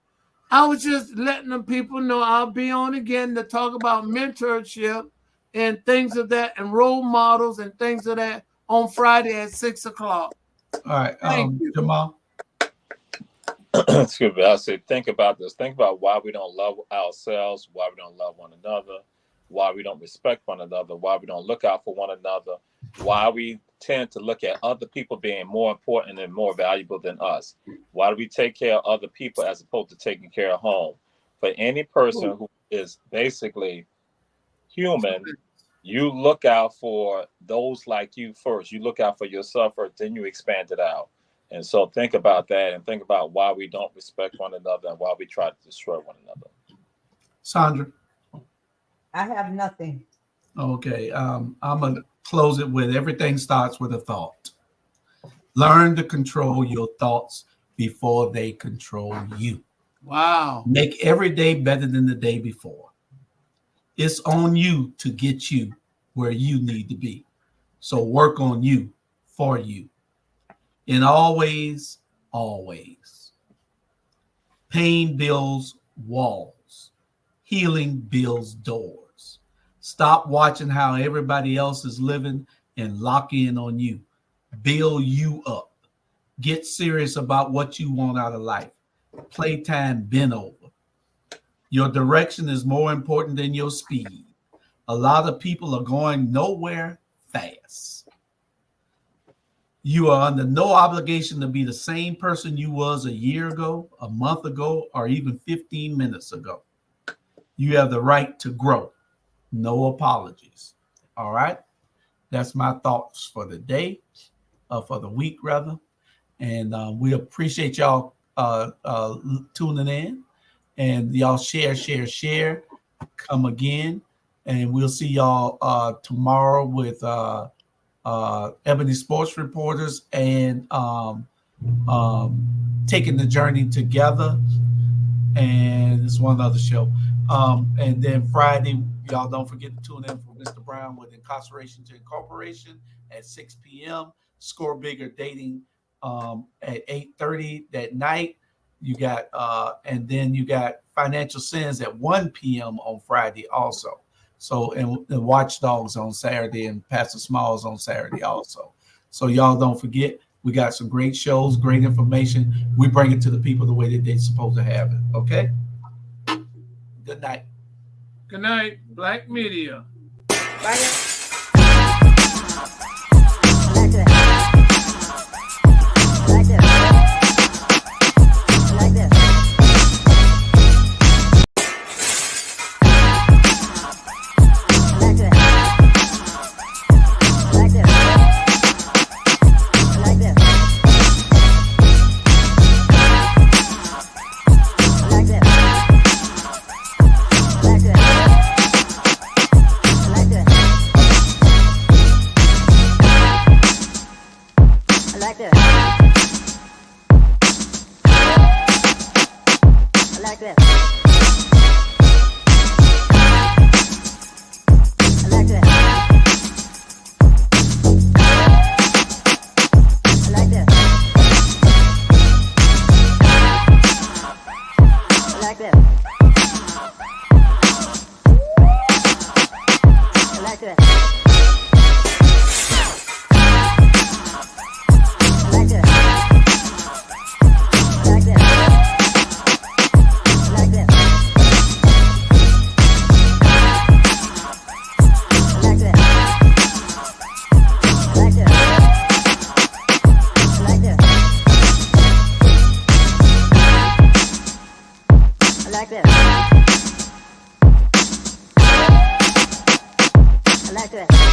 I was just letting the people know I'll be on again to talk about mentorship and things of that and role models and things of that on Friday at 6 o'clock. All right. Jamal. Excuse me. I say, think about this. Think about why we don't love ourselves, why we don't love one another, why we don't respect one another, why we don't look out for one another, why we tend to look at other people being more important and more valuable than us. Why do we take care of other people as opposed to taking care of home? For any person who is basically human, you look out for those like you first. You look out for yourself first, then you expand it out. And so think about that and think about why we don't respect one another and why we try to destroy one another. Sandra. I have nothing. Okay. I'm going to close it with everything starts with a thought. Learn to control your thoughts before they control you. Wow. Make every day better than the day before. It's on you to get you where you need to be. So work on you for you. And always, always. Pain builds walls. Healing builds doors. Stop watching how everybody else is living and lock in on you. Build you up. Get serious about what you want out of life. Playtime been over. Your direction is more important than your speed. A lot of people are going nowhere fast. You are under no obligation to be the same person you was a year ago, a month ago, or even 15 minutes ago. You have the right to grow. No apologies. All right. That's my thoughts for the day, for the week rather. And we appreciate y'all tuning in. And y'all share. Come again. And we'll see y'all tomorrow with Ebony Sports Reporters and Taking the Journey Together. And it's one other show. And then Friday, y'all don't forget to tune in for Mr. Brown with Incarceration to Incorporation at 6 p.m. Score Bigger Dating at 8:30 that night. You got and then you got Financial Sins at 1 p.m. on Friday also. So and Watchdogs on Saturday and Pastor Smalls on Saturday also. So y'all don't forget, we got some great shows, great information. We bring it to the people the way that they're supposed to have it. Okay. Good night. Good night, Black Media. Bye. like that.